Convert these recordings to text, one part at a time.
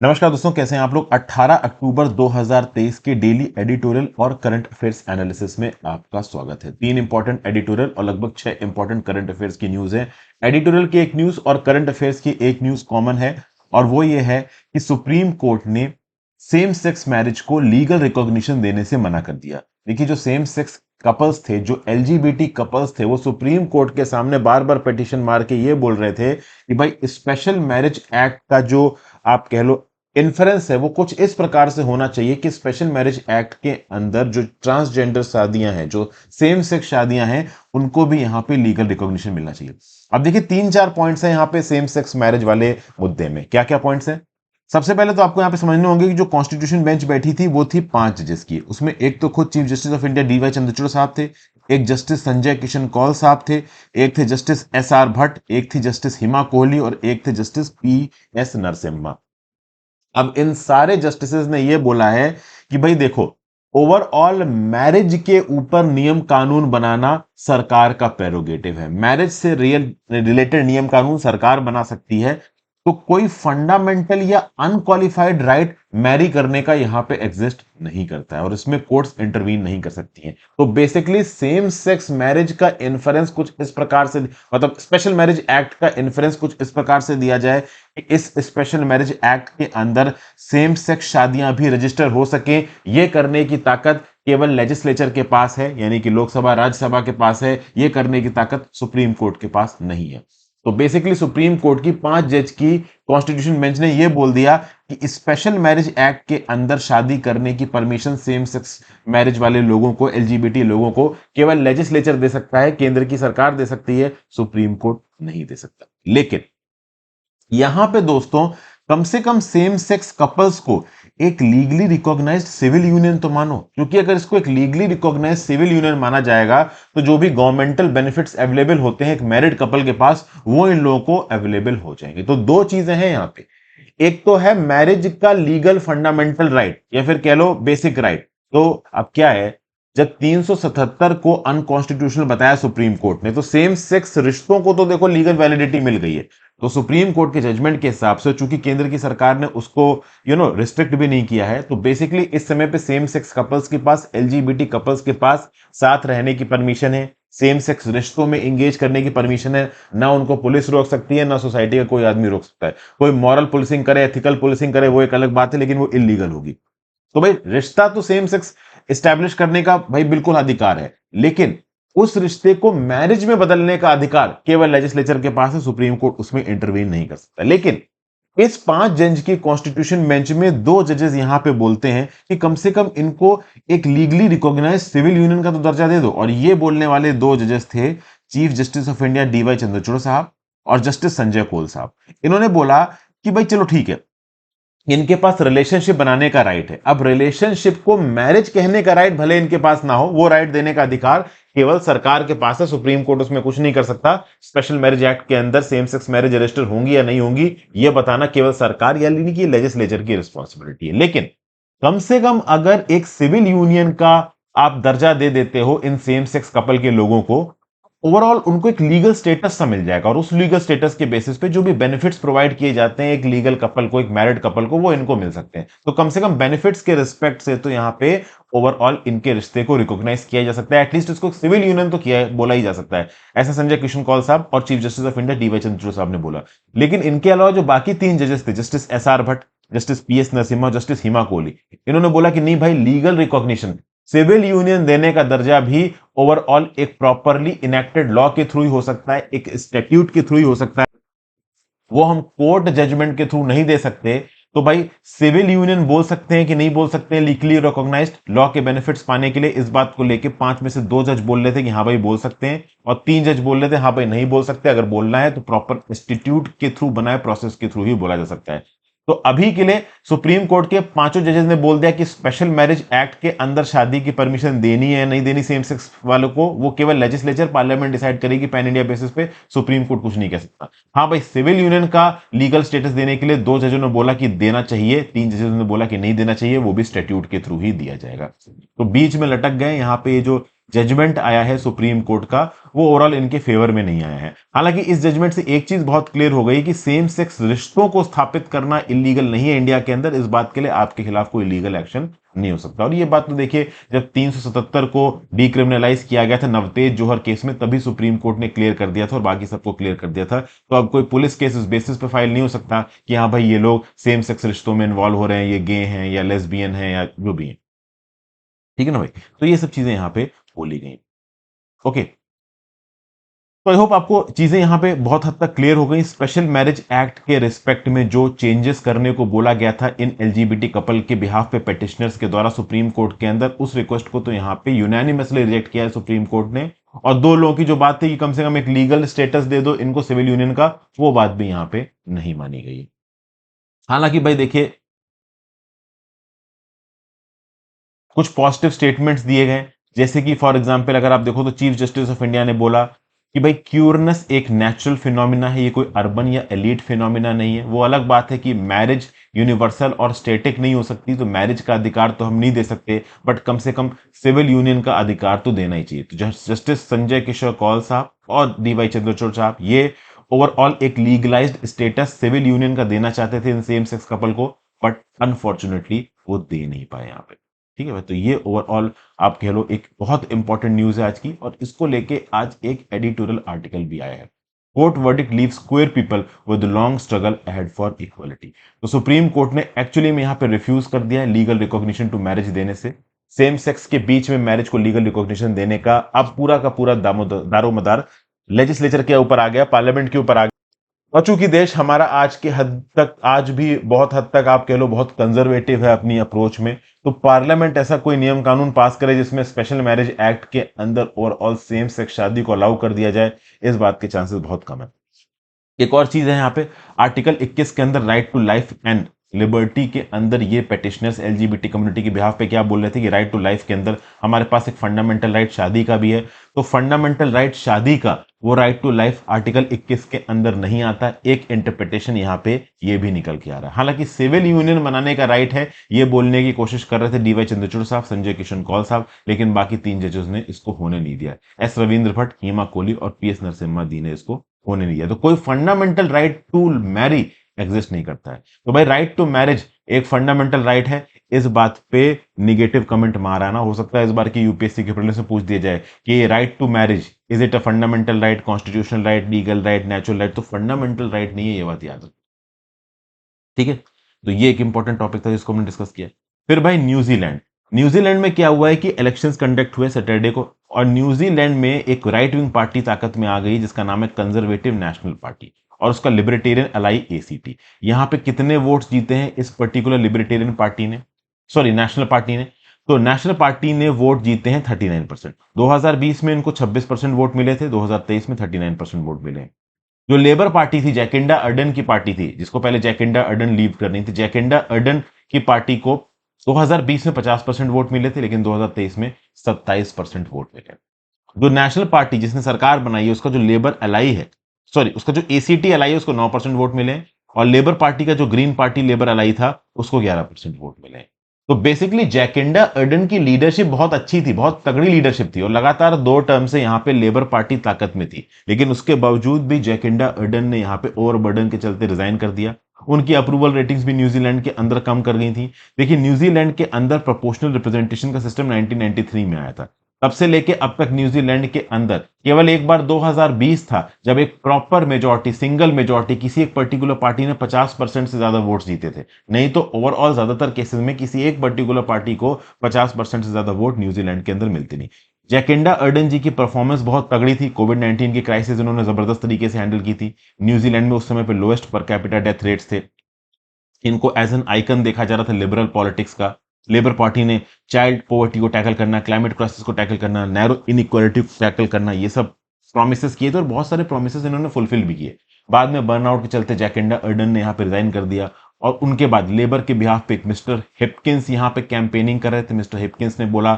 नमस्कार दोस्तों, कैसे हैं आप लोग। 18 अक्टूबर 2023 के डेली एडिटोरियल और करंट अफेयर्स एनालिसिस में आपका स्वागत है। 3 इंपॉर्टेंट एडिटोरियल और लगभग 6 इंपॉर्टेंट करंट अफेयर्स की न्यूज है। एडिटोरियल की एक न्यूज और करंट अफेयर्स की एक न्यूज कॉमन है और वो ये है कि सुप्रीम कोर्ट ने सेम सेक्स मैरिज को लीगल रिकॉग्निशन देने से मना कर दिया। देखिए, जो सेम सेक्स कपल्स थे, जो एलजीबीटी कपल्स थे, वो सुप्रीम कोर्ट के सामने बार बार पिटीशन मार के ये बोल रहे थे कि भाई स्पेशल मैरिज एक्ट का जो आप कह लो इन्फ्रेंस है वो कुछ इस प्रकार से होना चाहिए कि स्पेशल मैरिज एक्ट के अंदर जो ट्रांसजेंडर शादियां हैं, जो सेम सेक्स शादियां हैं, उनको भी यहां पे लीगल रिकॉग्निशन मिलना चाहिए। अब देखिए, 3-4 पॉइंट्स हैं यहां पे सेम सेक्स मैरिज वाले मुद्दे में। क्या क्या पॉइंट्स हैं? सबसे पहले तो आपको यहां पे समझने होंगे कि जो कॉन्स्टिट्यूशन बेंच बैठी थी वो थी 5 जजेस की। उसमें एक तो खुद chief justice of India DY Chandrachud साहब थे, एक जस्टिस संजय किशन कौल साहब थे, एक थे जस्टिस एसआर भट्ट, एक थी जस्टिस हिमा कोहली और एक थे जस्टिस पी एस नरसिम्हा। अब इन सारे जस्टिसेस ने यह बोला है कि भाई देखो, ओवरऑल मैरिज के ऊपर नियम कानून बनाना सरकार का प्रेरोगेटिव है। मैरिज से रिलेटेड नियम कानून सरकार बना सकती है, तो कोई फंडामेंटल या अनक्वालिफाइड राइट मैरी करने का यहां पे एग्जिस्ट नहीं करता है और इसमें कोर्ट्स इंटरवीन नहीं कर सकती हैं। तो बेसिकली सेम सेक्स मैरिज का इन्फरेंस कुछ इस प्रकार से, मतलब स्पेशल मैरिज एक्ट का इन्फरेंस कुछ इस प्रकार से दिया जाए कि इस स्पेशल मैरिज एक्ट के अंदर सेम सेक्स शादियां भी रजिस्टर हो सके, ये करने की ताकत केवल लेजिस्लेचर के पास है, यानी कि लोकसभा राज्यसभा के पास है। ये करने की ताकत सुप्रीम कोर्ट के पास नहीं है। तो बेसिकली सुप्रीम कोर्ट की 5 जज की कॉन्स्टिट्यूशन बेंच ने यह बोल दिया कि स्पेशल मैरिज एक्ट के अंदर शादी करने की परमिशन सेम सेक्स मैरिज वाले लोगों को, एलजीबीटी लोगों को, केवल लेजिस्लेचर दे सकता है, केंद्र की सरकार दे सकती है, सुप्रीम कोर्ट नहीं दे सकता। लेकिन यहां पे दोस्तों, कम से कम सेम सेक्स कपल्स को एक लीगली रिकॉग्नाइज्ड सिविल यूनियन तो मानो, क्योंकि अगर इसको एक लीगली रिकॉग्नाइज्ड सिविल यूनियन माना जाएगा तो जो भी गवर्नमेंटल बेनिफिट्स अवेलेबल होते हैं एक मैरिड कपल के पास, वो इन लोगों को अवेलेबल हो जाएंगे। तो दो चीजें हैं यहां पे। एक तो है मैरिज का लीगल फंडामेंटल राइट या फिर कह लो बेसिक राइट। तो अब क्या है, जब 377 को अनकॉन्स्टिट्यूशनल बताया सुप्रीम कोर्ट ने, तो सेम सेक्स रिश्तों को तो देखो लीगल वैलिडिटी मिल गई है। तो सुप्रीम कोर्ट के जजमेंट के हिसाब से, चूंकि केंद्र की सरकार ने उसको रिस्ट्रिक्ट भी नहीं किया है, तो बेसिकली इस समय पे सेम सेक्स कपल्स के पास, एलजीबीटी कपल्स के पास साथ रहने की परमिशन है, सेम सेक्स रिश्तों में इंगेज करने की परमिशन है। ना उनको पुलिस रोक सकती है, ना सोसाइटी का कोई आदमी रोक सकता है। कोई मॉरल पुलिसिंग करे, एथिकल पुलिसिंग करे, वो एक अलग बात है, लेकिन वो इलीगल होगी। तो भाई रिश्ता तो सेम सेक्स एस्टैब्लिश करने का भाई बिल्कुल अधिकार है, लेकिन उस रिश्ते को मैरिज में बदलने का अधिकार केवल लेजिस्लेचर के पास है, सुप्रीम कोर्ट उसमें इंटरवीन नहीं कर सकता। लेकिन इस 5 जज की कॉन्स्टिट्यूशन बेंच में 2 जजेस यहां पे बोलते हैं कि कम से कम इनको एक लीगली रिकॉग्नाइज सिविल यूनियन का तो दर्जा दे दो। और ये बोलने वाले 2 जजेस थे chief justice of India DY Chandrachud साहब और जस्टिस संजय कौल साहब। इन्होंने बोला कि भाई चलो ठीक है, इनके पास रिलेशनशिप बनाने का राइट है। अब रिलेशनशिप को मैरिज कहने का राइट भले इनके पास ना हो, वो राइट देने का अधिकार केवल सरकार के पास है। सुप्रीम कोर्ट उसमें कुछ नहीं कर सकता। स्पेशल मैरिज एक्ट के अंदर सेम सेक्स मैरिज रजिस्टर होंगी या नहीं होंगी, यह बताना केवल सरकार यानी कि लेजिस्लेचर की रिस्पॉन्सिबिलिटी है। लेकिन कम से कम अगर एक सिविल यूनियन का आप दर्जा दे देते हो इन सेम सेक्स कपल के लोगों को, ओवरऑल उनको एक लीगल स्टेटस सा मिल जाएगा और उस लीगल स्टेटस के बेसिस पे जो भी बेनिफिट्स प्रोवाइड किए जाते हैं एक लीगल कपल को, एक मैरिड कपल को, वो इनको मिल सकते हैं। तो कम से कम बेनिफिट्स के रिस्पेक्ट से तो यहां पे ओवरऑल इनके रिश्ते को रिकॉग्नाइज किया जा सकता है। एटलीस्ट इसको सिविल यूनियन तो किया बोला ही जा सकता है। ऐसा संजय किशन कौल साहब और chief justice of India DY Chandrachud साहब ने बोला। लेकिन इनके अलावा जो बाकी 3 जजेस थे, justice SR Bhat, justice PS Narasimha, justice Hima Kohli, इन्होंने बोला कि नहीं भाई, लीगल रिकॉग्निशन, सिविल यूनियन देने का दर्जा भी ओवरऑल एक प्रॉपरली इनेक्टेड लॉ के थ्रू ही हो सकता है, एक स्टैट्यूट के थ्रू ही हो सकता है, वो हम कोर्ट जजमेंट के थ्रू नहीं दे सकते। तो भाई सिविल यूनियन बोल सकते हैं कि नहीं बोल सकते हैं लीगली रिकॉग्नाइज्ड लॉ के बेनिफिट्स पाने के लिए, इस बात को लेके 5 में से 2 जज बोल रहे थे कि हाँ भाई बोल सकते हैं और 3 जज बोल रहे थे हाँ भाई नहीं बोल सकते। अगर बोलना है तो प्रॉपर इंस्टीट्यूट के थ्रू बनाए प्रोसेस के थ्रू ही बोला जा सकता है। तो अभी के लिए सुप्रीम कोर्ट के 5 जजेस ने बोल दिया कि स्पेशल मैरिज एक्ट के अंदर शादी की परमिशन देनी है नहीं देनी सेम सेक्स वालों को, वो केवल लेजिस्लेचर, पार्लियामेंट डिसाइड करेगी पैन इंडिया बेसिस पे, सुप्रीम कोर्ट कुछ नहीं कह सकता। हाँ भाई, सिविल यूनियन का लीगल स्टेटस देने के लिए 2 जजों ने बोला कि देना चाहिए, 3 जजों ने बोला कि नहीं देना चाहिए, वो भी स्टैट्यूट के थ्रू ही दिया जाएगा। तो बीच में लटक गए यहाँ पे जो जजमेंट आया है सुप्रीम कोर्ट का वो ओवरऑल इनके फेवर में नहीं आया है। हालांकि इस जजमेंट से एक चीज बहुत क्लियर हो गई कि सेम सेक्स रिश्तों को स्थापित करना इलीगल नहीं है इंडिया के अंदर, इस बात के लिए आपके खिलाफ कोई लीगल एक्शन नहीं हो सकता। और ये बात तो देखिए, जब 377 को डिक्रिमिनलाइज किया गया था नवतेज जौहर केस में, तभी सुप्रीम कोर्ट ने क्लियर कर दिया था और बाकी सबको क्लियर कर दिया था। तो अब कोई पुलिस केस इस बेसिस पे फाइल नहीं हो सकता कि हाँ भाई ये लोग सेम सेक्स रिश्तों में इन्वॉल्व हो रहे हैं, ये गे हैं या लेस्बियन हैं या जो भी है। ठीक है ना भाई, तो ये सब चीजें यहां पे बोली गई। ओके, तो आई होप आपको चीजें यहां पे बहुत हद तक क्लियर हो गई। स्पेशल मैरिज एक्ट के रिस्पेक्ट में जो चेंजेस करने को बोला गया था इन एलजीबीटी कपल के बिहाफ पे पेटिशनर्स के द्वारा सुप्रीम कोर्ट के अंदर, उस रिक्वेस्ट को तो यहां पे यूनानिमसली रिजेक्ट किया है सुप्रीम कोर्ट ने। और दो लोगों की जो बात थी कि कम से कम एक लीगल स्टेटस दे दो इनको सिविल यूनियन का, वो बात भी यहां पे नहीं मानी गई। हालांकि भाई देखिए, कुछ पॉजिटिव स्टेटमेंट्स दिए गए, जैसे कि फॉर एग्जांपल अगर आप देखो तो चीफ जस्टिस ऑफ इंडिया ने बोला कि भाई क्यूरनेस एक नेचुरल फिनोमिना है, ये कोई अर्बन या एलीट फिनोमिना नहीं है। वो अलग बात है कि मैरिज यूनिवर्सल और स्टेटिक नहीं हो सकती, तो मैरिज का अधिकार तो हम नहीं दे सकते, बट कम से कम सिविल यूनियन का अधिकार तो देना ही चाहिए। तो जस्टिस संजय किशोर कौल साहब और डीवाई चंद्रचूड़ साहब ये ओवरऑल एक लीगलाइज्ड स्टेटस सिविल यूनियन का देना चाहते थे इन सेम सेक्स कपल को, बट अनफॉर्चुनेटली वो दे नहीं पाए यहाँ पे। ठीक है भाई, तो ये ओवरऑल आप कह लो एक बहुत इंपॉर्टेंट न्यूज है आज की, और इसको लेके आज एक एडिटोरियल आर्टिकल भी आया है, court verdict leaves queer people with long struggle ahead for equality. तो सुप्रीम कोर्ट ने एक्चुअली में यहाँ पे रिफ्यूज कर दिया है लीगल रिकॉग्निशन टू मैरिज देने से। सेम सेक्स के बीच में मैरिज को लीगल रिकॉग्निशन देने का अब पूरा का पूरा दारोमदार लेजिस्लेचर के ऊपर आ गया, पार्लियामेंट के ऊपर आ गया। और चूंकि देश हमारा आज के हद तक, आज भी बहुत हद तक आप कह लो बहुत कंजर्वेटिव है अपनी अप्रोच में, तो पार्लियामेंट ऐसा कोई नियम कानून पास करे जिसमें स्पेशल मैरिज एक्ट के अंदर ओवरऑल सेम सेक्स शादी को अलाउ कर दिया जाए, इस बात के चांसेस बहुत कम है। एक और चीज है यहाँ पे, आर्टिकल 21 के अंदर right to life and liberty के अंदर ये पेटिशनर्स एलजीबीटी कम्युनिटी के बिहाफ पे क्या बोल रहे थे कि राइट टू लाइफ के अंदर हमारे पास एक फंडामेंटल राइट शादी का भी है। तो फंडामेंटल राइट शादी का वो राइट टू लाइफ आर्टिकल 21 के अंदर नहीं आता। एक इंटरप्रिटेशन यहाँ पे ये भी निकल के आ रहा है। हालांकि सिविल यूनियन बनाने का राइट है ये बोलने की कोशिश कर रहे थे डीवाई चंद्रचूड़ साहब, संजय किशन कौल साहब, लेकिन बाकी 3 जजेस ने इसको होने नहीं दिया। एस रविंद्र भट्ट, हेमा कोहली और पीएस नरसिम्हा दी ने इसको होने नहीं दिया। तो कोई fundamental right to marry exist नहीं करता है। तो भाई राइट टू मैरिज एक फंडामेंटल राइट है, इस बात पे निगेटिव कमेंट मारा ना, हो सकता है इस बार की यूपीएससी के प्रीलिम्स में पूछ दिया जाए कि right to marriage is it a fundamental right, constitutional right, legal right, natural right. तो फंडामेंटल राइट नहीं है, ये बात याद रखो। ठीक है, तो ये एक इंपॉर्टेंट टॉपिक था जिसको हमने डिस्कस किया। फिर भाई न्यूजीलैंड, न्यूजीलैंड में क्या हुआ है कि इलेक्शंस कंडक्ट हुए सैटरडे को, और न्यूजीलैंड में एक राइट विंग पार्टी ताकत में आ गई जिसका नाम है कंजर्वेटिव नेशनल पार्टी, और उसका लिबर्टेरियन अलाई एसीटी। यहां पे कितने वोट्स जीते हैं इस पर्टिकुलर लिबर्टेरियन पार्टी ने, सॉरी नेशनल पार्टी ने? तो नेशनल पार्टी ने वोट जीते हैं 39%। 2020 में इनको 26% वोट मिले थे, 2023 में 39% वोट मिले हैं। जो लेबर पार्टी थी, जैकिंडा अर्डन की पार्टी थी, जिसको पहले जैकिंडा अर्डन लीव करनी थी, जैकिंडा अर्डन की पार्टी को 2020 में 50% वोट मिले थे, लेकिन 2023 में 27% वोट मिले। जो नेशनल पार्टी जिसने सरकार बनाई है उसका जो लेबर अलाई है, सॉरी उसका जो एसीटी अलाई है उसको 9% वोट मिले, और लेबर पार्टी का जो ग्रीन पार्टी लेबर अलाई था उसको 11% वोट मिले। तो बेसिकली जैकिंडा अर्डन की लीडरशिप बहुत अच्छी थी, बहुत तगड़ी लीडरशिप थी, और लगातार 2 टर्म से यहां पे लेबर पार्टी ताकत में थी, लेकिन उसके बावजूद भी जैकिंडा अर्डन ने यहां पे ओवरबर्डन के चलते रिजाइन कर दिया। उनकी अप्रूवल रेटिंग्स भी न्यूजीलैंड के अंदर कम कर गई थी। देखिए न्यूजीलैंड के अंदर प्रोपोर्शनल रिप्रेजेंटेशन का सिस्टम 1993 में आया था, तब से लेके अब तक न्यूजीलैंड के अंदर केवल एक बार 2020 था जब एक प्रॉपर मेजॉरिटी, सिंगल मेजॉरिटी, किसी एक पर्टिकुलर पार्टी ने 50% से ज्यादा वोट जीते थे। नहीं तो ओवरऑल ज्यादातर केसेस में किसी एक पर्टिकुलर पार्टी को 50% से ज्यादा वोट न्यूजीलैंड के अंदर मिलते नहीं। जैकिंडा अर्डन जी की परफॉर्मेंस बहुत तगड़ी थी। कोविड-19 की क्राइसिस इन्होंने जबरदस्त तरीके से हैंडल की थी। न्यूजीलैंड में उस समय पे lowest per capita death rates थे। इनको एज एन आइकन देखा जा रहा था लिबरल पॉलिटिक्स का। लेबर पार्टी ने चाइल्ड पॉवर्टी को टैकल करना, क्लाइमेट क्राइसिस को टैकल करना, नैरो इनइक्वालिटी को टैकल करना, ये सब प्रॉमिसेस किए थे, और बहुत सारे प्रॉमिसेस इन्होंने फुलफिल भी किए। बाद में बर्नआउट के चलते जैकिंडा अर्डन ने यहाँ पे रिजाइन कर दिया, और उनके बाद लेबर के बिहाफ पे एक मिस्टर हिपकिंस यहाँ पे कैंपेनिंग कर रहे थे। मिस्टर हिपकिंस ने बोला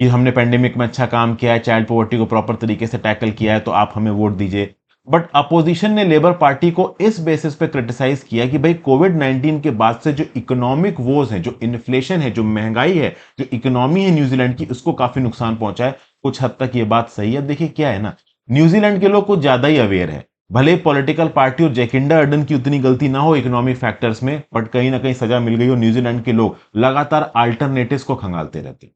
कि हमने पेंडेमिक में अच्छा काम किया है, चाइल्ड पॉवर्टी को प्रॉपर तरीके से टैकल किया है, तो आप हमें वोट दीजिए। बट अपोजिशन ने लेबर पार्टी को इस बेसिस पे क्रिटिसाइज किया कि भाई कोविड-19 के बाद से जो इकोनॉमिक वोज है, जो इन्फ्लेशन है, जो महंगाई है, जो इकोनॉमी है न्यूजीलैंड की, उसको काफी नुकसान पहुंचा है। कुछ हद तक ये बात सही है। देखिए क्या है ना, न्यूजीलैंड के लोग कुछ ज्यादा ही अवेयर है। भले पॉलिटिकल पार्टी और जैकिंडा अर्डन की उतनी गलती ना हो इकोनॉमिक फैक्टर्स में, बट कहीं ना कहीं सजा मिल गई और न्यूजीलैंड के लोग लगातार अल्टरनेटिव्स को खंगालते रहते हैं।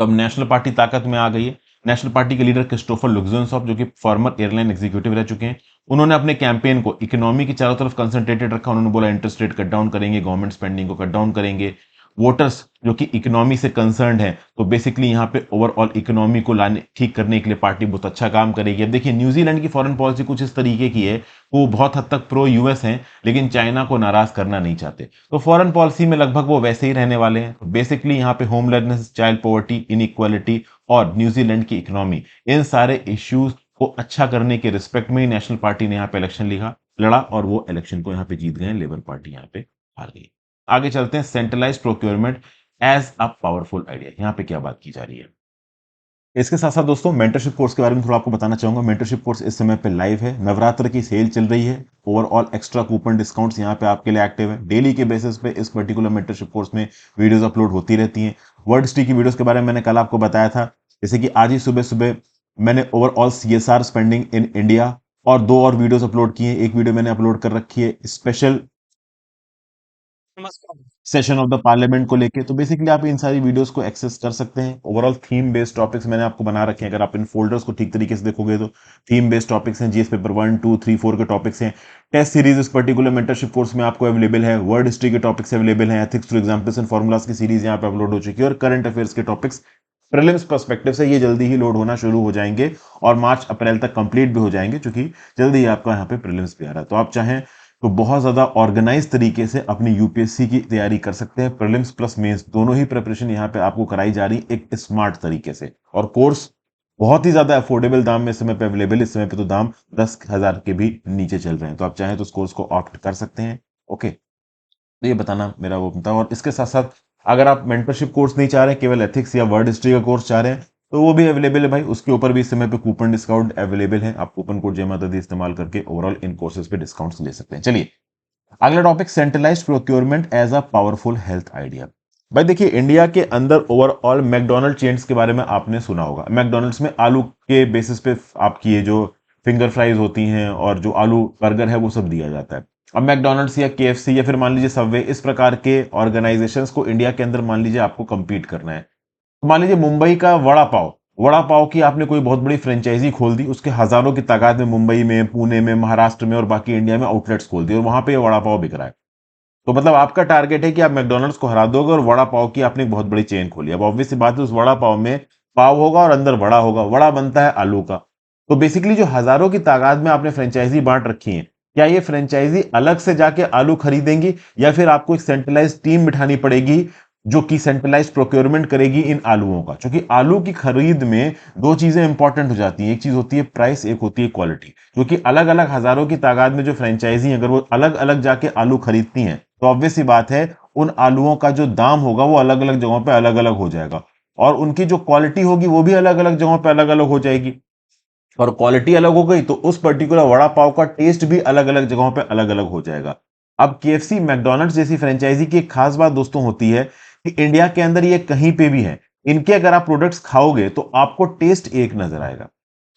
तो अब नेशनल पार्टी ताकत में आ गई है। नेशनल पार्टी के लीडर क्रिस्टोफर लुक्सेनसॉफ, जो कि फॉर्मर एयरलाइन एग्जीक्यूटिव रह चुके हैं, उन्होंने अपने कैंपेन को इकोनॉमी की चारों तरफ कंसंट्रेटेड रखा। उन्होंने बोला इंटरेस्ट रेट कट डाउन करेंगे, गवर्नमेंट स्पेंडिंग को कट डाउन करेंगे। वोटर्स जो कि इकोनॉमी से कंसर्न्ड है, तो बेसिकली यहाँ पे ओवरऑल इकोनॉमी को लाने ठीक करने के लिए पार्टी बहुत अच्छा काम करेगी। अब देखिए न्यूजीलैंड की फॉरेन पॉलिसी कुछ इस तरीके की है, वो बहुत हद तक प्रो यूएस हैं, लेकिन चाइना को नाराज करना नहीं चाहते। तो फॉरेन पॉलिसी में लगभग वो वैसे ही रहने वाले हैं। तो बेसिकली यहाँ पे होमलेसनेस, चाइल्ड पॉवर्टी, इनइक्वालिटी और न्यूजीलैंड की इकोनॉमी, इन सारे इश्यूज को अच्छा करने के रिस्पेक्ट में ही नेशनल पार्टी ने यहाँ पे इलेक्शन लड़ा और वो इलेक्शन को यहाँ पे जीत गए। लेबर पार्टी यहाँ पे हार गई। आगे चलते हैं, centralised procurement as a powerful idea, यहाँ पे क्या बात की जा रही है। इसके साथ साथ दोस्तों मेंटरशिप कोर्स के बारे में थोड़ा आपको बताना चाहूंगा। मेंटरशिप कोर्स इस समय पे लाइव है, नवरात्र की सेल चल रही है, ओवरऑल एक्स्ट्रा कूपन डिस्काउंट्स यहाँ पे आपके लिए एक्टिव है। डेली के बेसिस पे इस पर्टिकुलर मेंटरशिप कोर्स में वीडियोस अपलोड होती रहती हैं। वर्ड हिस्ट्री की वीडियोस के बारे में मैंने कल आपको बताया था, जैसे कि आज ही सुबह सुबह मैंने overall CSR spending in India और 2 और वीडियोस अपलोड किए हैं। एक वीडियो मैंने अपलोड कर रखी है special session of the parliament को लेके। तो बेसिकली आप इन सारी वीडियोस को एक्सेस कर सकते हैं। ओवरऑल थीम बेस्ड टॉपिक्स मैंने आपको बना रखे हैं। अगर आप इन फोल्डर्स को ठीक तरीके से देखोगे तो थीम बेस्ड टॉपिक्स हैं, जीएस पेपर 1 2 3 4 के टॉपिक्स हैं। टेस्ट सीरीज इस पर्टिकुलर मेंटरशिप कोर्स में आपको अवेलेबल है। वर्ड हिस्ट्री के टॉपिक्स अवेलेबल हैं। Ethics through examples and formulas की सीरीज यहाँ पे अपलोड हो चुकी है। और करंट अफेयर्स के टॉपिक्स प्रीलिम्स पर्सपेक्टिव से ये जल्दी ही लोड होना शुरू हो जाएंगे और मार्च अप्रैल तक कंप्लीट भी हो जाएंगे, क्योंकि जल्दी ही आपका यहाँ पे प्रीलिम्स भी आ रहा है। तो आप चाहें तो बहुत ज्यादा ऑर्गेनाइज तरीके से अपनी यूपीएससी की तैयारी कर सकते हैं। प्रीलिम्स प्लस मेंस दोनों ही प्रिपरेशन यहाँ पे आपको कराई जा रही एक स्मार्ट तरीके से। और कोर्स बहुत ही ज्यादा अफोर्डेबल दाम में इस समय पे अवेलेबल। इस समय पे तो दाम 10,000 के भी नीचे चल रहे हैं, तो आप चाहें तो उस कोर्स को ऑप्ट कर सकते हैं। ओके, तो ये बताना मेरा वो था। और इसके साथ साथ अगर आप मेंटरशिप कोर्स नहीं चाह रहे, केवल एथिक्स या वर्ड हिस्ट्री का कोर्स चाह रहे हैं, तो वो भी अवेलेबल है भाई। उसके ऊपर भी इस समय पे कूपन डिस्काउंट अवेलेबल है। आप कूपन कोड जय माता दी इस्तेमाल करके ओवरऑल इन कोर्सेज पे डिस्काउंट्स ले सकते हैं। चलिए अगला topic, centralised procurement as a powerful health idea. भाई देखिए इंडिया के अंदर ओवरऑल मैकडोनल्ड चेन्स के बारे में आपने सुना होगा। मैकडोनल्ड्स में आलू के बेसिस पे आपकी ये जो फिंगर फ्राइज होती हैं और जो आलू बर्गर है वो सब दिया जाता है। अब मैकडोनल्ड्स या केएफसी या फिर मान लीजिए सबवे, इस प्रकार के ऑर्गेनाइजेशंस को इंडिया के अंदर मान लीजिए आपको कंपीट करना है। तो मान लीजिए मुंबई का वड़ा पाव की आपने कोई बहुत बड़ी फ्रेंचाइजी खोल दी, उसके हजारों की तादाद में मुंबई में, पुणे में, महाराष्ट्र में और बाकी इंडिया में आउटलेट्स खोल दी और वहां पे ये वड़ा पाव बिक रहा है। तो मतलब आपका टारगेट है कि आप मैकडोनल्ड्स को हरा दोगे और वड़ा पाव की आपने एक बहुत बड़ी चेन खोली। अब ऑब्वियस सी बात है, उस वड़ा पाव में पाव होगा और अंदर वड़ा होगा। वड़ा बनता है आलू का। तो बेसिकली जो हजारों की तादाद में आपने फ्रेंचाइजी बांट रखी है, क्या ये फ्रेंचाइजी अलग से जाके आलू खरीदेंगी या फिर आपको एक सेंट्रलाइज टीम बिठानी पड़ेगी जो कि सेंट्रलाइज प्रोक्योरमेंट करेगी इन आलूओं का? क्योंकि आलू की खरीद में दो चीजें इंपॉर्टेंट हो जाती हैं, एक चीज होती है प्राइस, एक होती है क्वालिटी। क्योंकि अलग अलग हजारों की तादाद में जो फ्रेंचाइजी अगर वो अलग अलग जाके आलू खरीदती हैं, तो ऑब्वियस सी बात है उन आलूओं का जो दाम होगा वो अलग अलग जगहों पे अलग अलग हो जाएगा और उनकी जो क्वालिटी होगी वो भी अलग अलग जगहों पे अलग अलग हो जाएगी। और क्वालिटी अलग हो गई तो उस पर्टिकुलर वड़ा पाव का टेस्ट भी अलग अलग जगहों पे अलग अलग हो जाएगा। अब केएफसी, मैकडोनल्ड्स जैसी फ्रेंचाइजी की एक खास बात दोस्तों होती है कि इंडिया के अंदर ये कहीं पे भी है, इनके अगर आप प्रोडक्ट्स खाओगे तो आपको टेस्ट एक नजर आएगा।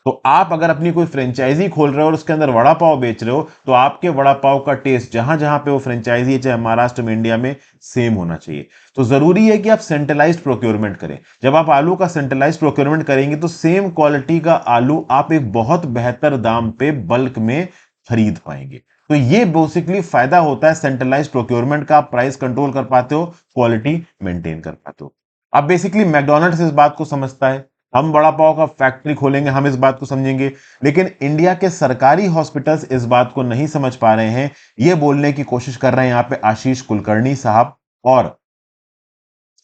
तो आप अगर अपनी कोई फ्रेंचाइजी खोल रहे हो और उसके अंदर वड़ा पाव बेच रहे हो, तो आपके वड़ा पाव का टेस्ट जहां जहां पे वो फ्रेंचाइजी है, चाहे महाराष्ट्र में, इंडिया में, सेम होना चाहिए। तो जरूरी है कि आप सेंट्रलाइज्ड प्रोक्योरमेंट करें। जब आप आलू का सेंट्रलाइज्ड प्रोक्योरमेंट करेंगे तो सेम क्वालिटी का आलू आप एक बहुत बेहतर दाम पे बल्क में खरीद पाएंगे। तो ये बेसिकली फायदा होता है सेंट्रलाइज्ड प्रोक्योरमेंट का। आप प्राइस कंट्रोल कर पाते हो, क्वालिटी मेंटेन कर पाते हो। अब बेसिकली मैकडोनल्ड्स इस बात को समझता है, हम बड़ा पाव का फैक्ट्री खोलेंगे, हम इस बात को समझेंगे। लेकिन इंडिया के सरकारी हॉस्पिटल्स इस बात को नहीं समझ पा रहे हैं। ये बोलने की कोशिश कर रहे हैं यहां पे आशीष कुलकर्णी साहब और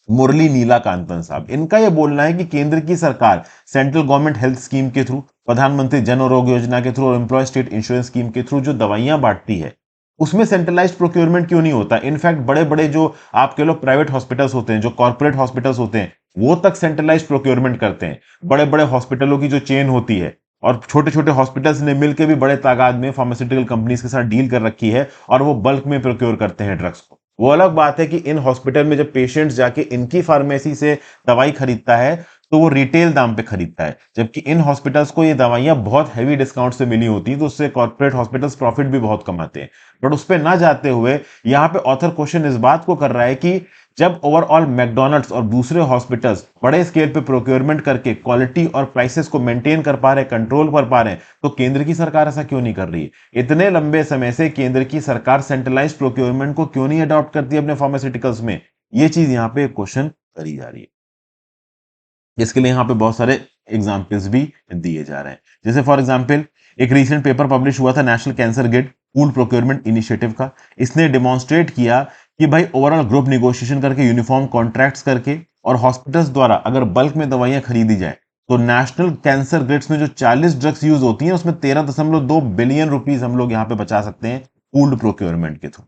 मुरली नीलाकांतन साहब। इनका यह बोलना है कि केंद्र की सरकार सेंट्रल गवर्नमेंट हेल्थ स्कीम के थ्रू, प्रधानमंत्री जन आरोग्य योजना के थ्रू और एम्प्लॉय स्टेट इंश्योरेंस स्कीम के थ्रू जो दवाइयां बांटती है, उसमें सेंट्रलाइज्ड प्रोक्योरमेंट क्यों नहीं होता। इनफैक्ट बड़े बड़े जो आप कह लो प्राइवेट हॉस्पिटल्स होते हैं, जो कॉर्पोरेट हॉस्पिटल्स होते हैं, वो तक सेंट्रलाइज्ड प्रोक्योरमेंट करते हैं। बड़े बड़े हॉस्पिटलों की जो चेन होती है और छोटे छोटे हॉस्पिटल्स ने मिलकर भी बड़े तादाद में फार्मास्यूटिकल कंपनीज के साथ डील कर रखी है और वो बल्क में प्रोक्योर करते हैं ड्रग्स को। वो अलग बात है कि इन हॉस्पिटल में जब पेशेंट्स जाके इनकी फार्मेसी से दवाई खरीदता है तो वो रिटेल दाम पे खरीदता है, जबकि इन हॉस्पिटल्स को ये दवाइयां बहुत हैवी डिस्काउंट से मिली होती हैं, तो उससे कॉर्पोरेट हॉस्पिटल्स प्रॉफिट भी बहुत कमाते हैं। बट उस पर ना जाते हुए यहाँ पे ऑथर क्वेश्चन इस बात को कर रहा है कि जब ओवरऑल मैकडोनल्ड्स और दूसरे हॉस्पिटल्स बड़े स्केल पे प्रोक्योरमेंट करके क्वालिटी और प्राइसेस को मेंटेन कर पा रहे हैं, कंट्रोल कर पा रहे हैं, तो केंद्र की सरकार ऐसा क्यों नहीं कर रही है? इतने लंबे समय से केंद्र की सरकार सेंट्रलाइज्ड प्रोक्योरमेंट को क्यों नहीं अडॉप्ट करती अपने फार्मास्यूटिकल्स में? ये चीज यहाँ पे क्वेश्चन करी जा रही है। इसके लिए यहाँ पे बहुत सारे एग्जाम्पल्स भी दिए जा रहे हैं। जैसे फॉर एग्जाम्पल एक रीसेंट पेपर पब्लिश हुआ था national cancer grid pool procurement initiative का। इसने डिमॉन्स्ट्रेट किया कि भाई ओवरऑल ग्रुप निगोशिएशन करके, यूनिफॉर्म कॉन्ट्रैक्ट्स करके और हॉस्पिटल्स द्वारा अगर बल्क में दवाइयां खरीदी जाए तो नेशनल कैंसर ग्रिड्स में जो 40 ड्रग्स यूज होती हैं उसमें 13.2 बिलियन रुपीस हम लोग यहाँ पे बचा सकते हैं पूल्ड प्रोक्योरमेंट के थ्रू।